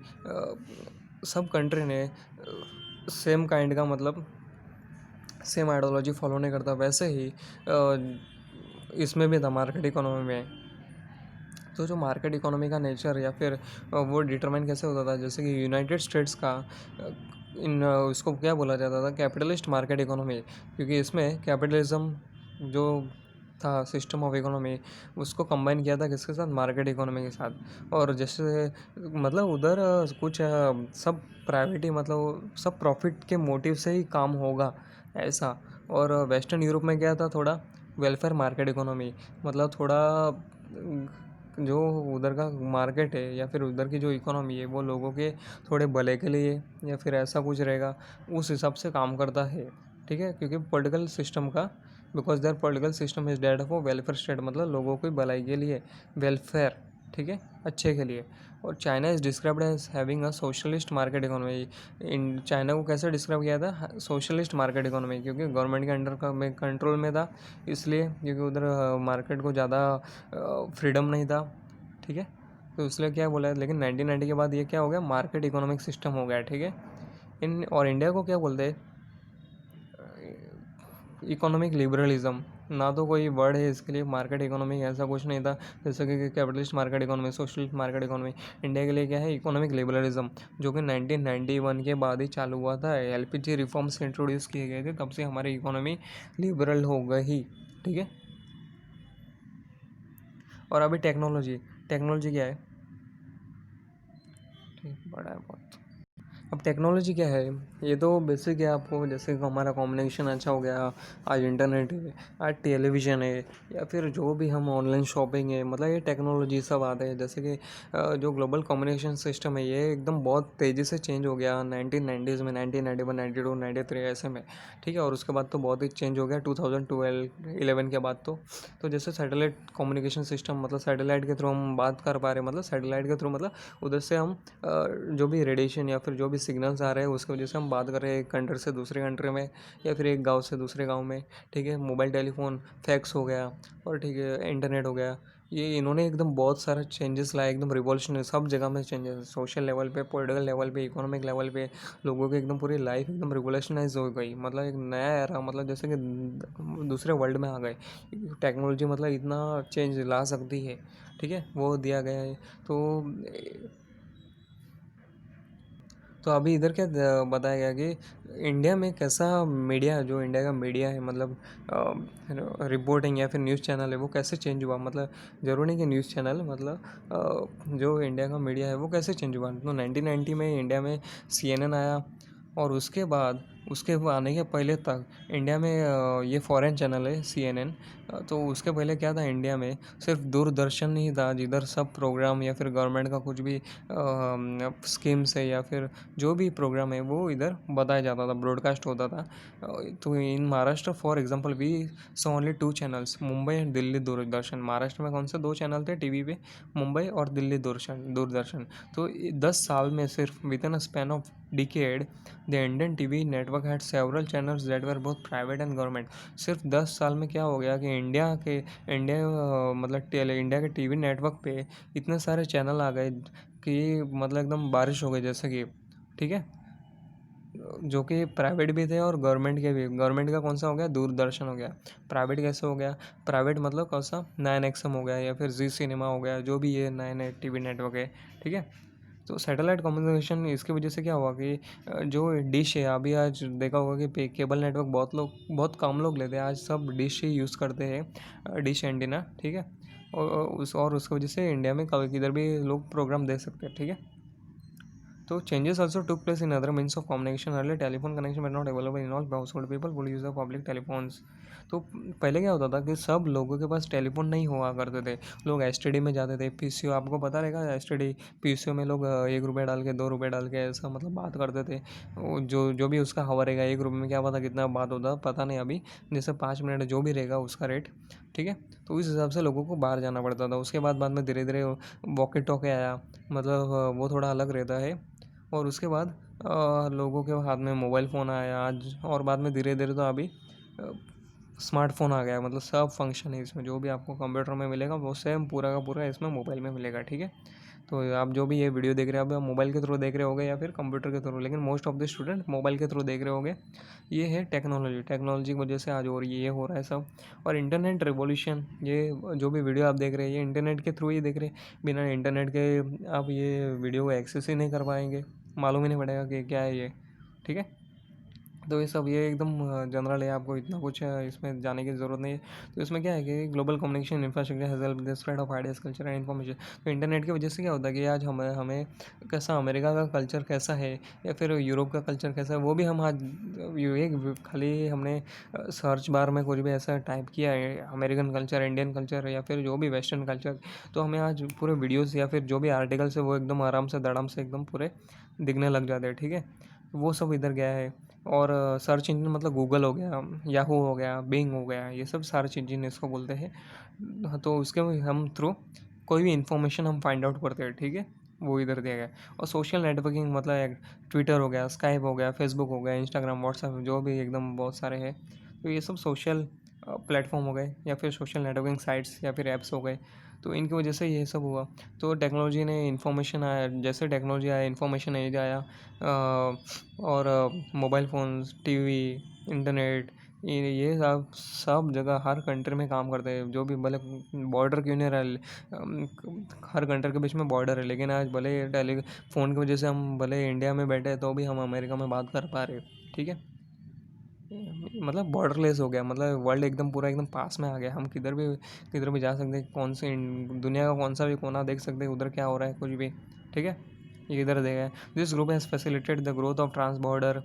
सब कंट्री ने सेम काइंड का मतलब सेम आइडियोलॉजी फॉलो नहीं करता, वैसे ही इसमें भी था मार्केट इकोनॉमी में। तो जो मार्केट इकोनॉमी का नेचर या फिर वो डिटरमाइन कैसे होता था, जैसे कि यूनाइटेड स्टेट्स का इसको क्या बोला जाता था, कैपिटलिस्ट मार्केट इकोनॉमी, क्योंकि इसमें कैपिटलिज्म जो था सिस्टम ऑफ इकोनॉमी, उसको कंबाइन किया था किसके साथ, मार्केट इकोनॉमी के साथ। और जैसे मतलब उधर कुछ सब प्राइवेट ही, मतलब सब प्रॉफिट के मोटिव से ही काम होगा ऐसा। और वेस्टर्न यूरोप में क्या था, थोड़ा वेलफेयर मार्केट इकोनॉमी, मतलब थोड़ा जो उधर का मार्केट है या फिर उधर की जो इकोनॉमी है वो लोगों के थोड़े भले के लिए या फिर ऐसा कुछ रहेगा, उस हिसाब से काम करता है। ठीक है, क्योंकि पॉलिटिकल सिस्टम का, because there political system is dead of welfare state, मतलब लोगों की भलाई के लिए, वेलफेयर, ठीक है, अच्छे के लिए। और China is described as having a socialist market economy. इन चाइना को कैसे डिस्क्राइब किया था, सोशलिस्ट मार्केट इकोनॉमी, क्योंकि गवर्नमेंट के अंडर का में कंट्रोल में था, इसलिए क्योंकि उधर मार्केट को ज़्यादा फ्रीडम नहीं था। ठीक है, तो इसलिए क्या बोला है, लेकिन 1990 के बाद ये क्या हो गया, मार्केट इकोनॉमिक सिस्टम हो गया। ठीक है, इन और इंडिया को क्या बोलते हैं, इकोनॉमिक लिबरलिज्म, ना तो कोई वर्ड है इसके लिए, मार्केट इकोनॉमी ऐसा कुछ नहीं था, जैसे कि capitalist market economy, socialist market economy. India के लिए क्या है, इकोनॉमिक लिबरलिज्म, जो कि 1991 के बाद ही चालू हुआ था। एलपीजी रिफॉर्म्स इंट्रोड्यूस किए गए थे, तब से हमारी इकोनॉमी लिबरल हो गई। ठीक है, और अभी टेक्नोलॉजी, टेक्नोलॉजी क्या है, ठीक, बड़ा है बहुत। अब टेक्नोलॉजी क्या है, ये तो बेसिक है आपको, जैसे कि हमारा कम्युनिकेशन अच्छा हो गया, आज इंटरनेट है, आज टेलीविज़न है, या फिर जो भी हम ऑनलाइन शॉपिंग है, मतलब ये टेक्नोलॉजी सब आते हैं। जैसे कि जो ग्लोबल कम्युनिकेशन सिस्टम है ये एकदम बहुत तेज़ी से चेंज हो गया 1990s में, 1991, 92, 93 ऐसे में। ठीक है, और उसके बाद तो बहुत ही चेंज हो गया 2012 11 के बाद तो जैसे सैटेलाइट कम्युनिकेशन सिस्टम, मतलब सैटेलाइट के थ्रू हम बात कर पा रहे हैं, मतलब सैटेलाइट के थ्रू मतलब उधर से हम जो भी रेडिएशन या फिर जो भी सिग्नल्स आ रहे हैं उसकी वजह से हम बात कर रहे हैं एक कंट्री से दूसरे कंट्री में, या फिर एक गांव से दूसरे गांव में। ठीक है, मोबाइल टेलीफोन, फैक्स हो गया, और ठीक है इंटरनेट हो गया। ये इन्होंने एकदम बहुत सारा चेंजेस लाए, एकदम रिवॉल्यूशनरी, सब जगह में चेंजेस, सोशल लेवल पे, पॉलिटिकल लेवल पे, इकोनॉमिक लेवल पे, लोगों की एकदम पूरी लाइफ एकदम रिवोल्यूशनाइज हो गई, मतलब एक नया एरा, मतलब जैसे कि दूसरे वर्ल्ड में आ गए। टेक्नोलॉजी मतलब इतना चेंज ला सकती है, ठीक है, वो दिया गया है। तो अभी इधर क्या बताया गया कि इंडिया में कैसा मीडिया, जो इंडिया का मीडिया है, मतलब रिपोर्टिंग या फिर न्यूज़ चैनल है, वो कैसे चेंज हुआ, मतलब ज़रूरी नहीं कि न्यूज़ चैनल, मतलब जो इंडिया का मीडिया है वो कैसे चेंज हुआ। तो 1990 में इंडिया में CNN आया, और उसके बाद उसके आने के पहले तक इंडिया में ये फॉरेन चैनल है CNN। तो उसके पहले क्या था, इंडिया में सिर्फ दूरदर्शन नहीं था, जिधर सब प्रोग्राम या फिर गवर्नमेंट का कुछ भी स्कीम्स है या फिर जो भी प्रोग्राम है वो इधर बताया जाता था, ब्रॉडकास्ट होता था। तो in Maharashtra for example we saw only two channels, Mumbai and Delhi Doordarshan. Maharashtra में कौन से दो चैनल थे टीवी पे, मुंबई और दिल्ली दूरदर्शन। तो 10 साल में सिर्फ with in a span of decade the Indian TV network had several channels that were both private and government. सिर्फ 10 साल में क्या हो गया कि मतलब इंडिया के टीवी नेटवर्क पे इतने सारे चैनल आ गए कि मतलब एकदम बारिश हो गई, जैसे कि, ठीक है, जो कि प्राइवेट भी थे और गवर्नमेंट के भी। गवर्नमेंट का कौन सा हो गया, दूरदर्शन हो गया। प्राइवेट कैसे हो गया, प्राइवेट मतलब कौन सा, 9XM हो गया या फिर जी सिनेमा हो गया, जो भी ये नए नए टीवी नेटवर्क है। ठीक है, तो सैटेलाइट कम्युनिकेशन इसकी वजह से क्या हुआ कि जो डिश है, अभी आज देखा होगा कि केबल नेटवर्क बहुत कम लोग लेते हैं, आज सब डिश ही यूज़ करते हैं, डिश एंटीना। ठीक है, और उसकी वजह से इंडिया में कभी किधर भी लोग प्रोग्राम दे सकते हैं। ठीक है, तो changes also took place in other means of communication. Earlier telephone connection were not available in all household. People would use the public telephones. तो पहले क्या होता था कि सब लोगों के पास टेलीफोन नहीं हुआ करते थे, लोग एसटीडी में जाते थे, पीसीओ, आपको पता रहेगा एसटीडी पीसीओ में लोग 1 रुपये डाल के 2 रुपये डाल के ऐसा मतलब बात करते थे। जो भी उसका हवा रहेगा 1 रुपये में, क्या पता कितना बात होता, पता नहीं अभी, जैसे 5 मिनट जो भी रहेगा उसका रेट। ठीक है, तो इस हिसाब से लोगों को बाहर जाना पड़ता था। उसके बाद में धीरे धीरे वॉकी टॉकी आया, मतलब वो थोड़ा अलग रहता है। और उसके बाद लोगों के हाथ में मोबाइल फ़ोन आया आज, और बाद में धीरे धीरे तो अभी स्मार्टफोन आ गया है, मतलब सब फंक्शन है इसमें, जो भी आपको कंप्यूटर में मिलेगा वो सेम पूरा का पूरा इसमें मोबाइल में मिलेगा। ठीक है, तो आप जो भी ये वीडियो देख रहे हैं, आप मोबाइल के थ्रू देख रहे होगे या फिर कंप्यूटर के थ्रू, लेकिन most of the student mobile के थ्रू देख रहे होगे। ये है टेक्नोलॉजी, टेक्नोलॉजी की वजह से आज और ये हो रहा है सब। और इंटरनेट रिवॉल्यूशन, ये जो भी वीडियो आप देख रहे हैं ये इंटरनेट के थ्रू ही देख रहे हैं, बिना इंटरनेट के आप ये वीडियो को एक्सेस ही नहीं कर पाएंगे, मालूम ही नहीं पड़ेगा कि क्या है ये। ठीक है, तो ये सब ये एकदम जनरल है, आपको इतना कुछ इसमें जाने की ज़रूरत नहीं है। तो इसमें क्या है कि global communication infrastructure has help the spread of ideas, culture and information. तो इंटरनेट की वजह से क्या होता है कि आज हमें हमें कैसा अमेरिका का कल्चर कैसा है या फिर यूरोप का कल्चर कैसा है, वो भी हम आज एक खाली हमने सर्च बार में कुछ भी ऐसा टाइप किया है, अमेरिकन कल्चर, इंडियन कल्चर या फिर जो भी वेस्टर्न कल्चर, तो हमें आज पूरे वीडियोज़ या फिर जो भी आर्टिकल्स है वो एकदम आराम से धड़ाम से एकदम पूरे दिखने लग जाते हैं। ठीक है, वो सब इधर गया है। और सर्च इंजन मतलब गूगल हो गया, याहू हो गया, बिंग हो गया, ये सब सर्च इंजन इसको बोलते हैं। तो उसके हम थ्रू कोई भी इंफॉर्मेशन हम फाइंड आउट करते हैं। ठीक है, वो इधर दिया गया। और सोशल नेटवर्किंग मतलब एक ट्विटर हो गया, स्काइप हो गया, फेसबुक हो गया, इंस्टाग्राम, व्हाट्सएप, जो भी एकदम बहुत सारे हैं। तो ये सब सोशल प्लेटफॉर्म हो गए या फिर सोशल नेटवर्किंग साइट्स या फिर ऐप्स हो गए। तो इनकी वजह से ये सब हुआ। तो टेक्नोलॉजी ने इन्फॉर्मेशन आया, जैसे टेक्नोलॉजी आया इन्फॉर्मेशन एज आया। और मोबाइल फ़ोन्स, टीवी, इंटरनेट, ये सब सब जगह हर कंट्री में काम करते हैं। जो भी भले बॉर्डर क्यों नहीं रहा, हर कंट्री के बीच में बॉर्डर है, लेकिन आज भले टेली फ़ोन की वजह से हम भले इंडिया में बैठे हैं तो भी हम अमेरिका में बात कर पा रहे हैं। ठीक है, मतलब बॉर्डरलेस हो गया, मतलब वर्ल्ड एकदम पूरा एकदम पास में आ गया। हम किधर भी जा सकते हैं, कौन से दुनिया का कौन सा भी कोना देख सकते हैं, उधर क्या हो रहा है कुछ भी। ठीक है, ये इधर देखा है। This group has facilitate the growth of trans border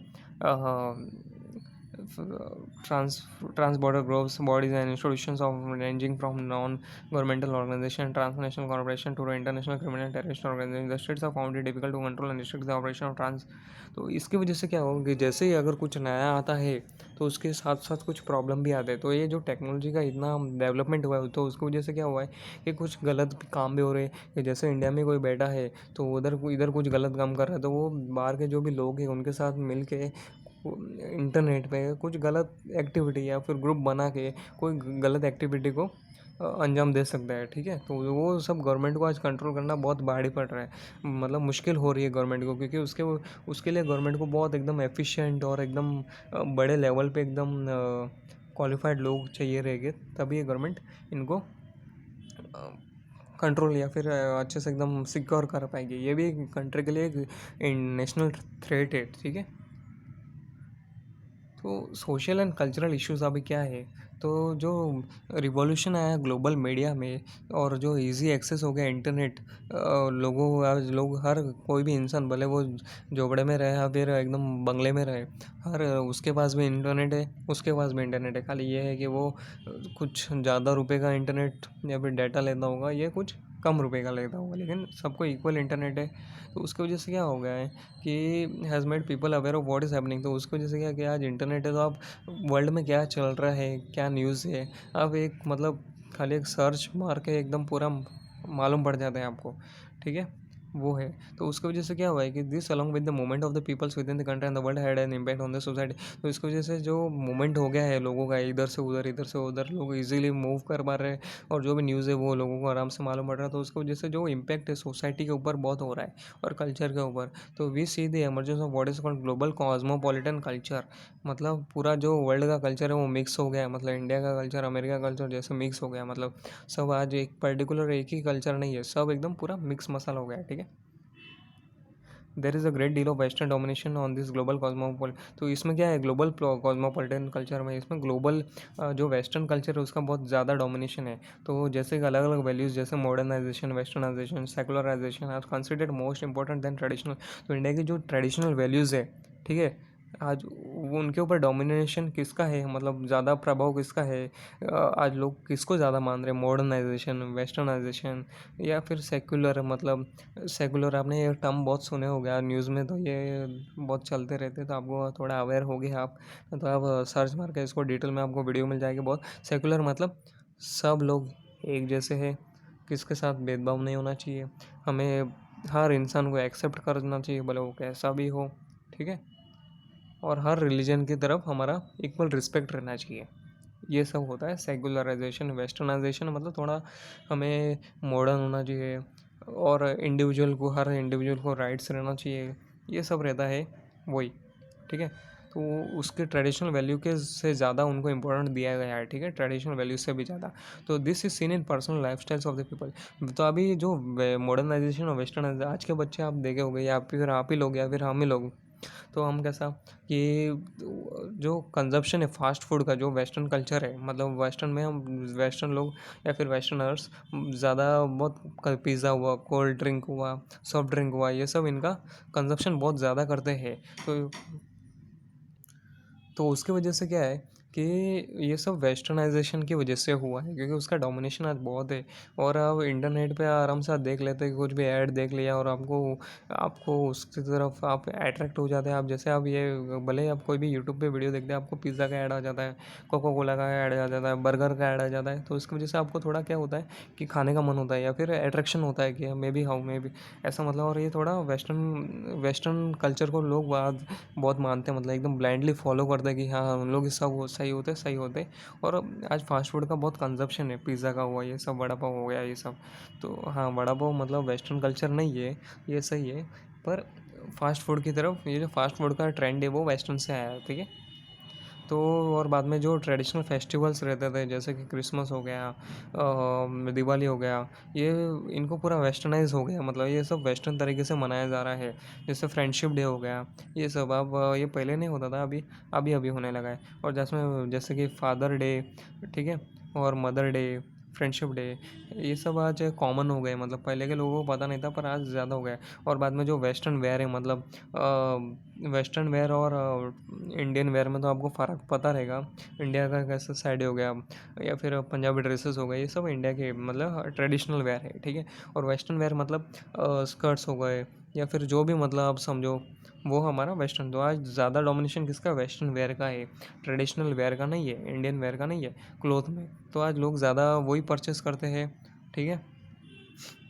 trans trans-border groups, bodies and institutions of ranging from non-governmental organization, transnational corporation to international criminal terrorist organization. The states have found it difficult to control and restrict the operation of trans। तो इसकी वजह से क्या होगा कि जैसे ही अगर कुछ नया आता है तो उसके साथ साथ कुछ प्रॉब्लम भी आते हैं। तो ये जो टेक्नोलॉजी का इतना डेवलपमेंट हुआ है तो उसकी वजह से क्या हुआ है कि कुछ गलत काम भी हो रहे हैं। कि जैसे इंडिया में कोई बैठा है तो उधर इधर कुछ गलत काम कर रहा है, तो वो बाहर के जो भी लोग हैं उनके साथ मिल के इंटरनेट पे कुछ गलत एक्टिविटी या फिर ग्रुप बना के कोई गलत एक्टिविटी को अंजाम दे सकता है। ठीक है, तो वो सब गवर्नमेंट को आज कंट्रोल करना बहुत भारी पड़ रहा है, मतलब मुश्किल हो रही है गवर्नमेंट को, क्योंकि उसके लिए गवर्नमेंट को बहुत एकदम एफिशिएंट और एकदम बड़े लेवल पे एकदम क्वालिफाइड लोग चाहिए रहेंगे, तभी ये गवर्नमेंट इनको कंट्रोल या फिर अच्छे से एकदम सिक्योर कर पाएगी। ये भी कंट्री के लिए एक नेशनल थ्रेट है। ठीक है, तो सोशल एंड कल्चरल इश्यूज अभी क्या है, तो जो रिवॉल्यूशन आया ग्लोबल मीडिया में और जो इजी एक्सेस हो गया इंटरनेट, लोगों आज लोग हर कोई भी इंसान भले वो झोपड़े में रहे या फिर एकदम बंगले में रहे, हर उसके पास भी इंटरनेट है, उसके पास भी इंटरनेट है। खाली ये है कि वो कुछ ज़्यादा रुपए का इंटरनेट या फिर डाटा लेता होगा, ये कुछ कम रुपए का लेता होगा, लेकिन सबको इक्वल इंटरनेट है। तो उसकी वजह से क्या हो गया है कि has made people aware of what is happening. तो उसकी वजह से क्या कि आज इंटरनेट है तो आप वर्ल्ड में क्या चल रहा है, क्या न्यूज़ है, आप एक मतलब खाली एक सर्च मार के एकदम पूरा मालूम पड़ जाता है आपको। ठीक है, वो है। तो उसकी वजह से क्या हुआ है कि this along with the movement of the peoples within the country and the world had an impact on the society. तो इसकी वजह से जो मूवमेंट हो गया है लोगों का, इधर से उधर लोग इजीली मूव कर पा रहे हैं और जो भी न्यूज़ है वो लोगों को आराम से मालूम पड़ रहा है। तो उसकी वजह से जो इम्पैक्ट है सोसाइटी के ऊपर बहुत हो रहा है और कल्चर के ऊपर। तो we see the emergence of what is called global cosmopolitan culture. मतलब पूरा जो वर्ल्ड का कल्चर है वो मिक्स हो गया है, मतलब इंडिया का कल्चर अमेरिका का कल्चर जैसे मिक्स हो गया, मतलब सब आज एक पर्टिकुलर एक ही कल्चर नहीं है, सब एकदम पूरा मिक्स मसाला हो गया है। ठीक है, there is a great deal of western domination on this global cosmopolis. तो इसमें क्या है ग्लोबल कॉस्मोपॉलिटन कल्चर में, इसमें ग्लोबल जो वेस्टर्न कल्चर है उसका बहुत ज़्यादा डोमिनेशन है। तो जैसे कि अलग अलग वैल्यूज़ जैसे modernisation, westernisation, secularisation are considered most important than traditional. तो इंडिया की जो ट्रेडिशनल वैल्यूज़ है, ठीक है, आज वो उनके ऊपर डोमिनेशन किसका है, मतलब ज़्यादा प्रभाव किसका है, आज लोग किसको ज़्यादा मान रहे हैं, मॉडर्नाइजेशन, वेस्टर्नाइजेशन या फिर सेक्युलर। मतलब सेकुलर आपने ये टर्म बहुत सुने हो गया न्यूज़ में, तो ये बहुत चलते रहते, तो आपको थोड़ा अवेयर हो गए आप, तो आप सर्च मार के इसको डिटेल में आपको वीडियो मिल जाएगी बहुत। सेकुलर मतलब सब लोग एक जैसे हैं, किसके साथ भेदभाव नहीं होना चाहिए, हमें हर इंसान को एक्सेप्ट करना चाहिए भले वो कैसा भी हो। ठीक है, और हर रिलीजन की तरफ हमारा इक्वल रिस्पेक्ट रहना चाहिए। ये सब होता है सेकुलराइजेशन। वेस्टर्नाइजेशन मतलब थोड़ा हमें मॉडर्न होना चाहिए और इंडिविजुअल को, हर इंडिविजुअल को राइट्स रहना चाहिए, ये सब रहता है वही। ठीक है, तो उसके ट्रेडिशनल वैल्यू के से ज़्यादा उनको इम्पोर्टेंट दिया गया है। ठीक है, ट्रेडिशनल वैल्यू से भी ज़्यादा। तो this is seen in personal life styles of the people. तो अभी जो मॉडर्नाइजेशन और वेस्टर्नाइजेशन आज के बच्चे आप देखे होंगे या फिर आप ही लोग या फिर हम ही लोग, तो हम कैसा कि जो कंजप्शन है फास्ट फूड का, जो वेस्टर्न कल्चर है, मतलब वेस्टर्न में हम वेस्टर्न लोग या फिर वेस्टर्नर्स ज़्यादा बहुत पिज़्ज़ा हुआ, कोल्ड ड्रिंक हुआ, सॉफ्ट ड्रिंक हुआ, ये सब इनका कंजप्शन बहुत ज़्यादा करते हैं। तो उसकी वजह से क्या है कि ये सब वेस्टर्नाइजेशन की वजह से हुआ है, क्योंकि उसका डोमिनेशन आज बहुत है। और आप इंटरनेट पे आराम से आप देख लेते हैं कि कुछ भी ऐड देख लिया और आपको आपको उसकी तरफ आप अट्रैक्ट हो जाते हैं। आप जैसे आप ये भले ही आप कोई भी यूट्यूब पे वीडियो देखते हैं, आपको पिज़्ज़ा का ऐड आ जाता है, कोका कोला का ऐड आ जाता है, बर्गर का ऐड आ जाता है, तो इसकी वजह से आपको थोड़ा क्या होता है कि खाने का मन होता है या फिर अट्रैक्शन होता है कि may be how may be ऐसा, मतलब। और ये थोड़ा वेस्टर्न वेस्टर्न कल्चर को लोग बाद बहुत मानते हैं, मतलब एकदम ब्लाइंडली फॉलो करते हैं कि हाँ उन लोग सब वो सही होते सही होते। और आज फास्ट फूड का बहुत कंजप्शन है, पिज़्ज़ा का हुआ, ये सब वड़ा पाव हो गया, ये सब। तो हाँ, वड़ा पाव मतलब वेस्टर्न कल्चर नहीं है, ये सही है। पर फास्ट फूड की तरफ ये जो फास्ट फूड का ट्रेंड है वो वेस्टर्न से आया है, ठीक है। तो और बाद में जो ट्रेडिशनल फेस्टिवल्स रहते थे, जैसे कि क्रिसमस हो गया, दिवाली हो गया, ये इनको पूरा वेस्टर्नाइज हो गया, मतलब ये सब वेस्टर्न तरीके से मनाया जा रहा है। जैसे फ्रेंडशिप डे हो गया, ये सब अब ये पहले नहीं होता था, अभी अभी अभी होने लगा है। और जिसमें जैसे कि फादर डे, ठीक है, और मदर डे, फ्रेंडशिप डे, ये सब आज कॉमन हो गए, मतलब पहले के लोगों को पता नहीं था पर आज ज़्यादा हो गया है। और बाद में जो वेस्टर्न वेयर है, मतलब वेस्टर्न वेयर और इंडियन वेयर में तो आपको फ़र्क पता रहेगा। इंडिया का कैसा साड़ी हो गया या फिर पंजाबी ड्रेसेस हो गए, ये सब इंडिया के मतलब ट्रेडिशनल वेयर है, ठीक है। और वेस्टर्न वेयर मतलब स्कर्ट्स हो गए या फिर जो भी, मतलब आप समझो, वो हमारा वेस्टर्न। तो आज ज़्यादा डोमिनेशन किसका, वेस्टर्न वेयर का है, ट्रेडिशनल वेयर का नहीं है, इंडियन वेयर का नहीं है, क्लोथ में। तो आज लोग ज़्यादा वही परचेस करते हैं, ठीक है।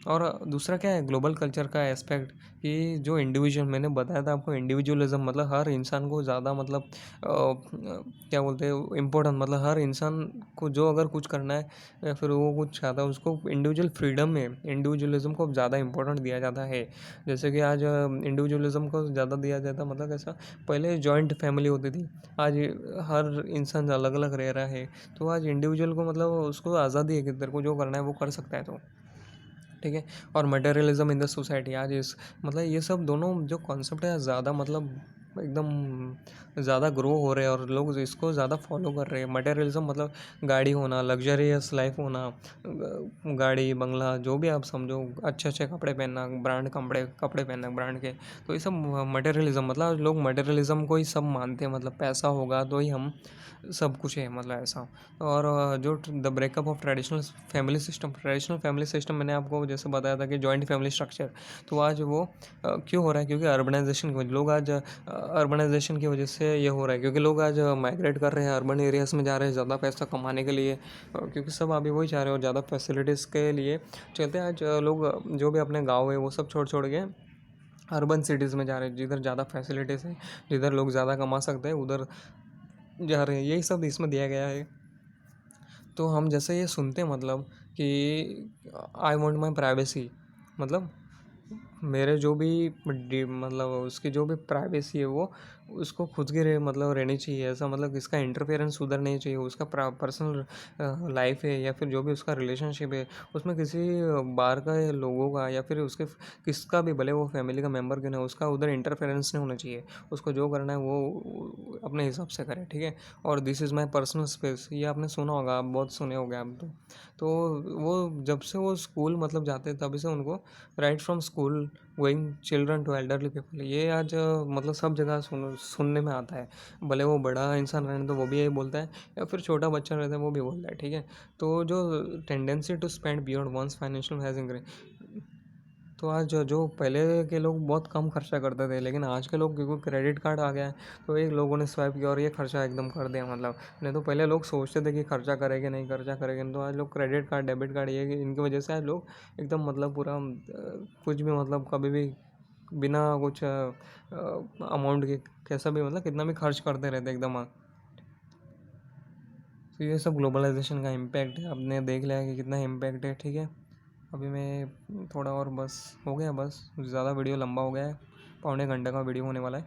और दूसरा क्या है, ग्लोबल कल्चर का एस्पेक्ट, कि जो इंडिविजुअल, मैंने बताया था आपको, इंडिविजुअलिज्म, मतलब हर इंसान को ज़्यादा, मतलब क्या बोलते हैं, इम्पोर्टेंट, मतलब हर इंसान को जो अगर कुछ करना है या फिर वो कुछ चाहता है, उसको इंडिविजुअल फ्रीडम में इंडिविजुअलिज्म को ज़्यादा इंपॉर्टेंट दिया जाता है। जैसे कि आज इंडिविजुअलिज्म को ज़्यादा दिया जाता है, मतलब ऐसा, पहले जॉइंट फैमिली होती थी, आज हर इंसान अलग अलग रह रहा है। तो आज इंडिविजुअल को, मतलब उसको आज़ादी है कि तेरे को जो करना है वो कर सकता है, तो ठीक है। और मटेरियलिज्म इन द सोसाइटी, आज इस, मतलब ये सब दोनों जो कॉन्सेप्ट है ज़्यादा, मतलब एकदम ज़्यादा ग्रो हो रहे हैं और लोग इसको ज़्यादा फॉलो कर रहे हैं। मटेरियलिज्म मतलब गाड़ी होना, लग्जरियस लाइफ होना, गाड़ी बंगला जो भी आप समझो, अच्छे अच्छे कपड़े पहनना, ब्रांड कपड़े कपड़े पहनना ब्रांड के, तो ये सब मटेरियलिज्म, मतलब लोग मटेरियलिज्म को ही सब मानते हैं, मतलब पैसा होगा तो ही हम सब कुछ है, मतलब ऐसा। और जो the breakup of traditional family system, मैंने आपको जैसे बताया था कि जॉइंट फैमिली स्ट्रक्चर, तो आज वो क्यों हो रहा है, क्योंकि अर्बनाइजेशन की वजह, लोग आज अर्बनाइजेशन की वजह से ये हो रहा है, क्योंकि लोग आज माइग्रेट कर रहे हैं, अर्बन एरियाज़ में जा रहे हैं ज़्यादा पैसा कमाने के लिए, क्योंकि सब अभी वही चाह रहे हो, ज़्यादा फैसिलिटीज़ के लिए चलते हैं। आज लोग जो भी अपने गाँव है वो सब छोड़ छोड़ के अर्बन सिटीज़ में जा रहे हैं, जिधर ज़्यादा फैसिलिटीज़ है, जिधर लोग ज़्यादा कमा सकते हैं, उधर जा रहे हैं। यही सब इसमें दिया गया है। तो हम जैसे ये सुनते हैं, मतलब कि आई वॉन्ट माई प्राइवेसी, मतलब मेरे जो भी मतलब उसकी जो भी प्राइवेसी है वो उसको खुद की मतलब रहनी चाहिए, ऐसा, मतलब इसका इंटरफेरेंस उधर नहीं चाहिए। उसका पर्सनल लाइफ है या फिर जो भी उसका रिलेशनशिप है, उसमें किसी बाहर का या लोगों का या फिर उसके किसका भी, भले वो फैमिली का मेम्बर क्यों ना हो, उसका उधर इंटरफेरेंस नहीं होना चाहिए। उसको जो करना है वो अपने हिसाब से करे, ठीक है। और this is my personal space, ये आपने सुना होगा, आप बहुत सुने होंगे आप तो वो जब से वो स्कूल मतलब जाते हैं तभी से उनको, right from school going children to elderly people, ये आज मतलब सब जगह सुनने में आता है। भले वो बड़ा इंसान रहने तो वो भी यही बोलता है, या फिर छोटा बच्चा रहता है वो भी बोलता है, ठीक है। तो जो tendency to spend beyond one's financial has increase, तो आज जो पहले के लोग बहुत कम खर्चा करते थे, लेकिन आज के लोग क्योंकि क्रेडिट कार्ड आ गया है, तो एक लोगों ने स्वाइप किया और ये खर्चा एकदम कर दिया, मतलब। नहीं तो पहले लोग सोचते थे कि खर्चा करेंगे नहीं, खर्चा करेंगे, तो आज लोग क्रेडिट कार्ड, डेबिट कार्ड, ये इनकी वजह से आज लोग एकदम, मतलब पूरा कुछ भी, मतलब कभी भी बिना कुछ अमाउंट के कैसा भी, मतलब कितना भी खर्च करते रहते एकदम। तो ये सब ग्लोबलाइजेशन का इम्पैक्ट है, आपने देख लिया कि कितना इम्पैक्ट है, ठीक है। अभी मैं थोड़ा और, बस हो गया, बस ज़्यादा वीडियो लंबा हो गया है, पौने घंटे का वीडियो होने वाला है।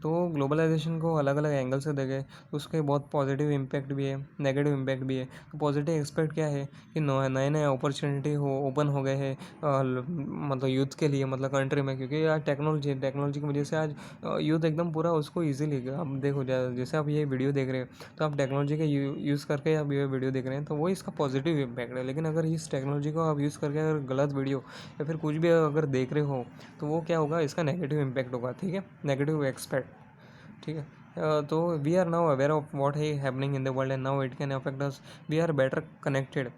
तो ग्लोबलाइजेशन को अलग अलग एंगल से देखें तो उसके बहुत पॉजिटिव इम्पैक्ट भी है, नेगेटिव इम्पैक्ट भी है। तो पॉजिटिव एक्सपेक्ट क्या है कि नए नए अपॉर्चुनिटी ओपन हो गए हैं मतलब यूथ के लिए, मतलब कंट्री में, क्योंकि आज टेक्नोलॉजी की वजह से आज यूथ एकदम पूरा उसको ईजिली, आप देखो जैसे आप ये वीडियो देख रहे हो तो आप टेक्नोलॉजी का यूज़ करके आप ये वीडियो देख रहे हैं, तो वो इसका पॉजिटिव इम्पैक्ट है। लेकिन अगर इस टेक्नोलॉजी को आप यूज़ करके अगर गलत वीडियो या फिर कुछ भी अगर देख रहे हो तो वो क्या होगा, इसका नेगेटिव इम्पैक्ट होगा। ठीक है, नेगेटिव एक्सपेक्ट। ठीक है। तो we are now aware of what है happening in the world and now it can affect us, we are better connected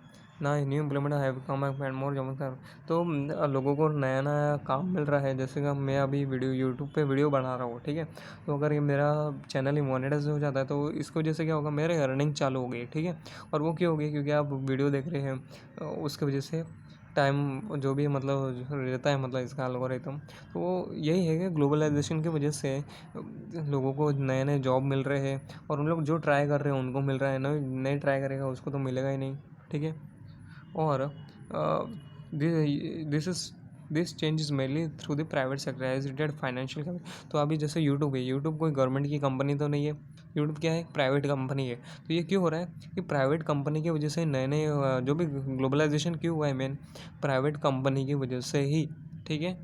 ना, new implement have come and more चमत्कार। तो लोगों को नया नया काम मिल रहा है, जैसे कि मैं अभी वीडियो यूट्यूब पे वीडियो बना रहा हूँ। ठीक है, तो अगर ये मेरा चैनल ही मोनेटाइज हो जाता है तो इसकी वजह से क्या होगा, मेरे अर्निंग चालू हो गई। ठीक है, और वो क्यों होगी, क्योंकि आप वीडियो देख रहे हैं उसकी वजह से टाइम जो भी मतलब रहता है, मतलब इसका एल्गोरिथम। तो वो यही है कि ग्लोबलाइजेशन की वजह से लोगों को नए नए जॉब मिल रहे हैं, और उन लोग जो ट्राई कर रहे हैं उनको मिल रहा है, नहीं ट्राई करेगा उसको तो मिलेगा ही नहीं। ठीक है, और this is this change is mainly through the private sector as rated financial. तो अभी जैसे यूट्यूब है, यूट्यूब कोई गवर्नमेंट की कंपनी तो नहीं है, यूट्यूब क्या है, प्राइवेट कंपनी है। तो ये क्यों हो रहा है कि प्राइवेट कंपनी की वजह से नए नए जो भी ग्लोबलाइजेशन क्यों हुआ है, मेन प्राइवेट कंपनी की वजह से ही। ठीक है,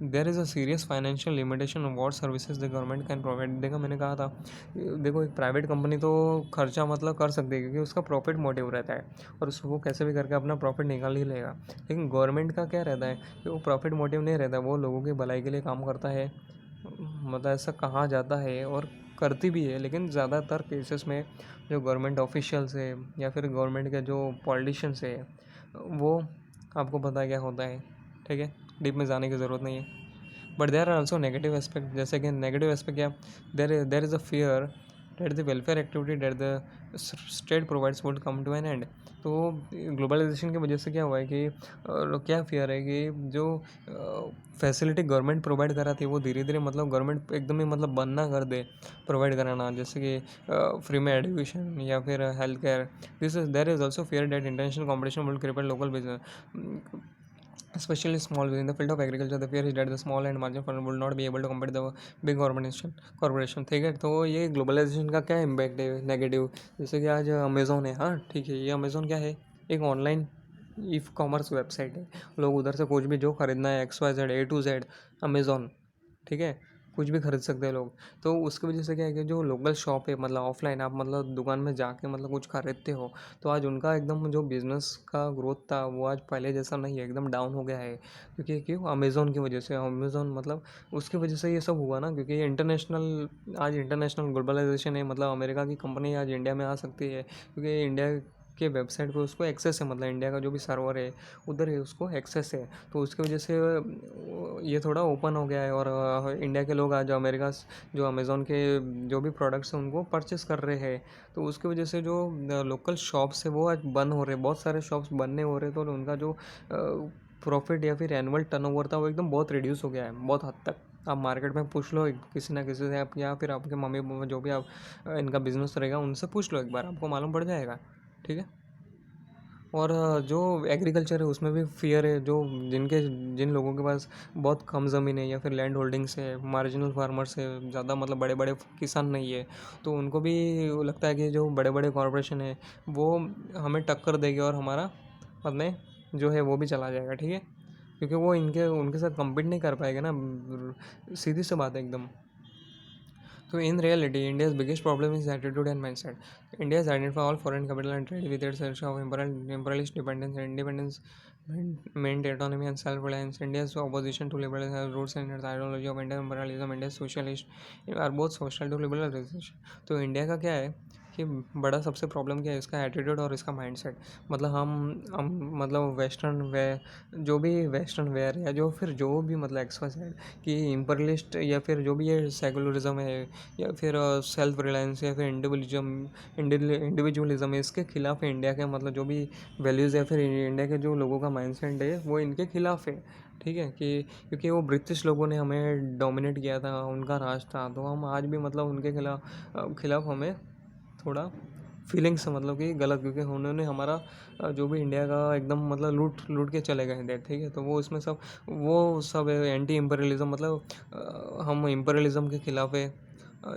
there is a serious financial limitation of what services the government can provide. देखा, मैंने कहा था, देखो एक प्राइवेट कंपनी तो खर्चा मतलब कर सकती है क्योंकि उसका प्रॉफिट मोटिव रहता है और उसको कैसे भी करके अपना प्रॉफिट निकाल ही लेगा। लेकिन गवर्नमेंट का क्या रहता है कि वो प्रॉफिट मोटिव नहीं रहता, वो लोगों की भलाई के लिए काम करता है, मतलब ऐसा कहा जाता है और करती भी है। लेकिन ज़्यादातर केसेस में जो गवर्नमेंट ऑफिशियल्स है या फिर गवर्नमेंट के जो पॉलिटिशियंस है, वो आपको पता क्या होता है। ठीक है, डीप में जाने की ज़रूरत नहीं है। But there are also negative aspect, जैसे कि नेगेटिव एस्पेक्ट क्या, there is a fear that the welfare activity that the state provides would come to an end. तो ग्लोबलाइजेशन की वजह से क्या हुआ है कि क्या फियर है कि जो फैसिलिटी गवर्नमेंट प्रोवाइड कराती है वो धीरे धीरे मतलब गवर्नमेंट एकदम ही मतलब बंद ना कर दे प्रोवाइड कराना, जैसे कि फ्री में एजुकेशन या फिर health care. This is there is also fear that international competition will cripple local business, especially small business. In the field of agriculture, the fear is that the small and marginal farmer will not be able to compete the big corporation। ठीक है, तो ये globalisation का क्या impact है negative, जैसे कि आज अमेज़ोन है। हाँ ठीक है, ये अमेज़ोन क्या है, एक ऑनलाइन ई कॉमर्स वेबसाइट है। लोग उधर से कुछ भी जो खरीदना है XYZ A to Z Amazon, ठीक है, कुछ भी खरीद सकते हैं लोग। तो उसकी वजह से क्या है कि जो लोकल शॉप है, मतलब ऑफलाइन आप मतलब दुकान में जाके मतलब कुछ खरीदते हो, तो आज उनका एकदम जो बिज़नेस का ग्रोथ था वो आज पहले जैसा नहीं है, एकदम डाउन हो गया है। क्योंकि क्यों, अमेज़ोन की वजह से। अमेज़ोन मतलब उसकी वजह से ये सब हुआ ना, क्योंकि ये इंटरनेशनल ग्लोबलाइजेशन है, मतलब अमेरिका की कंपनी आज इंडिया में आ सकती है क्योंकि इंडिया के वेबसाइट पे उसको एक्सेस है, मतलब इंडिया का जो भी सर्वर है उधर है उसको एक्सेस है। तो उसकी वजह से ये थोड़ा ओपन हो गया है, और इंडिया के लोग आज अमेरिका जो अमेज़ोन के जो भी प्रोडक्ट्स हैं उनको परचेस कर रहे हैं। तो उसकी वजह से जो लोकल शॉप्स है वो आज बंद हो रहे हैं, बहुत सारे शॉप्स बंद नहीं हो रहे, तो उनका जो प्रॉफिट या फिर एनुअल टर्नओवर था वो एकदम बहुत रिड्यूस हो गया है, बहुत हद तक। आप मार्केट में पूछ लो किसी ना किसी से, आप या फिर आपके मम्मी पापा जो भी आप इनका बिजनेस रहेगा उनसे पूछ लो एक बार, आपको मालूम पड़ जाएगा। ठीक है, और जो एग्रीकल्चर है उसमें भी फियर है, जो जिन लोगों के पास बहुत कम ज़मीन है या फिर लैंड होल्डिंग्स है, मार्जिनल फार्मर्स है, ज़्यादा मतलब बड़े बड़े किसान नहीं है, तो उनको भी लगता है कि जो बड़े बड़े कॉरपोरेशन है वो हमें टक्कर देगी और हमारा मतलब जो है वो भी चला जाएगा। ठीक है, क्योंकि वो इनके उनके साथ कम्पीट नहीं कर पाएगा ना, सीधी सी बात है एकदम। So in reality, India's biggest problem is attitude and mindset. India has identified all foreign capital and trade with its sense of imperialist dependence and independence, meant autonomy and self-reliance. India's opposition to liberalism has roots in its ideology of Indian imperialism. India's socialist are both social to liberalism. तो India का क्या है कि बड़ा सबसे problem क्या है, इसका एटीट्यूड और इसका माइंडसेट। मतलब हम मतलब वेस्टर्न वे, जो भी वेस्टर्न वेयर या जो फिर जो भी मतलब एक्सवाइजेड कि इम्परलिस्ट या फिर जो भी ये सेकुलरिज्म है या फिर सेल्फ रिलायंस या फिर इंडिविजुअलिज्म है, इसके खिलाफ है इंडिया के, मतलब जो भी वैल्यूज़ या फिर इंडिया के जो लोगों का माइंडसेट है वो इनके खिलाफ है। ठीक है, कि क्योंकि वो ब्रिटिश लोगों ने हमें डोमिनेट किया था, उनका राज था, तो हम आज भी मतलब उनके खिलाफ हमें थोड़ा फीलिंग्स मतलब कि गलत, क्योंकि उन्होंने हमारा जो भी इंडिया का एकदम मतलब लूट लूट के चले गए थे, ठीक है। तो वो इसमें सब वो सब एंटी इम्पेरियलिज्म, मतलब हम इम्पेरियलिज्म के खिलाफ है।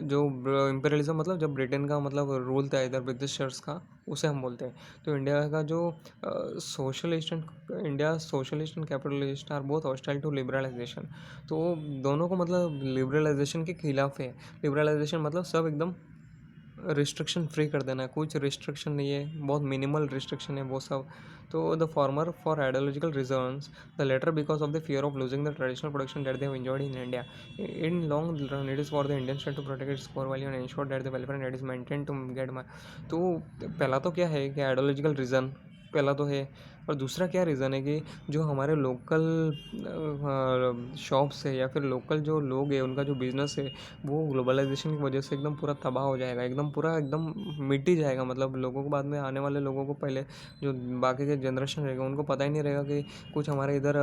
जो इम्पेरियलिज्म मतलब जब ब्रिटेन का मतलब रूल था इधर ब्रिटिशर्स का, उसे हम बोलते हैं। तो इंडिया का जो socialist and India socialist and capitalist are both hostile to liberalisation. तो दोनों को मतलब लिबरलाइजेशन के खिलाफ है। लिबरलाइजेशन मतलब सब एकदम रिस्ट्रिक्शन फ्री कर देना है, कुछ रिस्ट्रिक्शन नहीं है, बहुत मिनिमल रिस्ट्रिक्शन है वो सब। तो the former for ideological reasons, the latter because of the fear of losing the traditional production that they have enjoyed in India. In long run it is for the Indian state to protect its core value and ensure that the welfare that is maintain to get my. तो पहला तो क्या है कि ideological reason पहला तो है, और दूसरा क्या रीज़न है कि जो हमारे लोकल शॉप्स है या फिर लोकल जो लोग हैं उनका जो बिज़नेस है वो ग्लोबलाइजेशन की वजह से एकदम पूरा तबाह हो जाएगा, एकदम पूरा एकदम मिट ही जाएगा। मतलब लोगों को बाद में आने वाले लोगों को, पहले जो बाकी के जनरेशन रहेगा उनको पता ही नहीं रहेगा कि कुछ हमारे इधर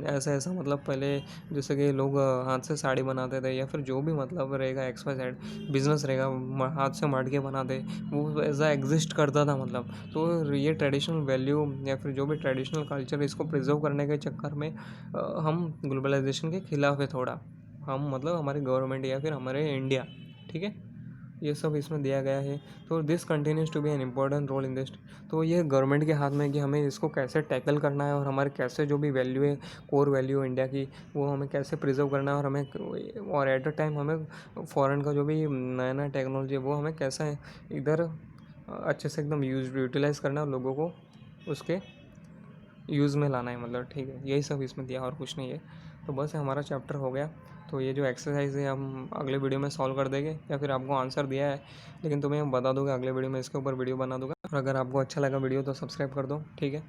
ऐसा ऐसा, मतलब पहले जैसे कि लोग हाथ से साड़ी बनाते थे या फिर जो भी मतलब रहेगा एक्स वाई जेड बिजनेस रहेगा, हाथ से मटके बनाते, वो ऐसा एग्जिस्ट करता था मतलब। तो ये ट्रेडिशनल वैल्यू या फिर जो भी ट्रेडिशनल कल्चर, इसको प्रिजर्व करने के चक्कर में हम ग्लोबलाइजेशन के खिलाफ है थोड़ा, हम मतलब हमारी गवर्नमेंट या फिर हमारे इंडिया, ठीक है। ये सब इसमें दिया गया है। तो this continues to be an important role in this. तो ये गवर्नमेंट के हाथ में है कि हमें इसको कैसे टैकल करना है, और हमारे कैसे जो भी वैल्यू है, कोर वैल्यू इंडिया की, वो हमें कैसे प्रिजर्व करना है, और हमें और एट अ टाइम हमें फॉरेन का जो भी नया नया टेक्नोलॉजी है वो हमें कैसे इधर अच्छे से एकदम यूटिलाइज़ करना है, और लोगों को उसके यूज़ में लाना है, मतलब ठीक है। यही सब इसमें दिया और कुछ नहीं है। तो बस हमारा चैप्टर हो गया। तो ये जो एक्सरसाइज है हम अगले वीडियो में सॉल्व कर देंगे, या फिर आपको आंसर दिया है लेकिन तुम्हें बता दूँगा अगले वीडियो में, इसके ऊपर वीडियो बना दूँगा। और अगर आपको अच्छा लगा वीडियो तो सब्सक्राइब कर दो, ठीक है।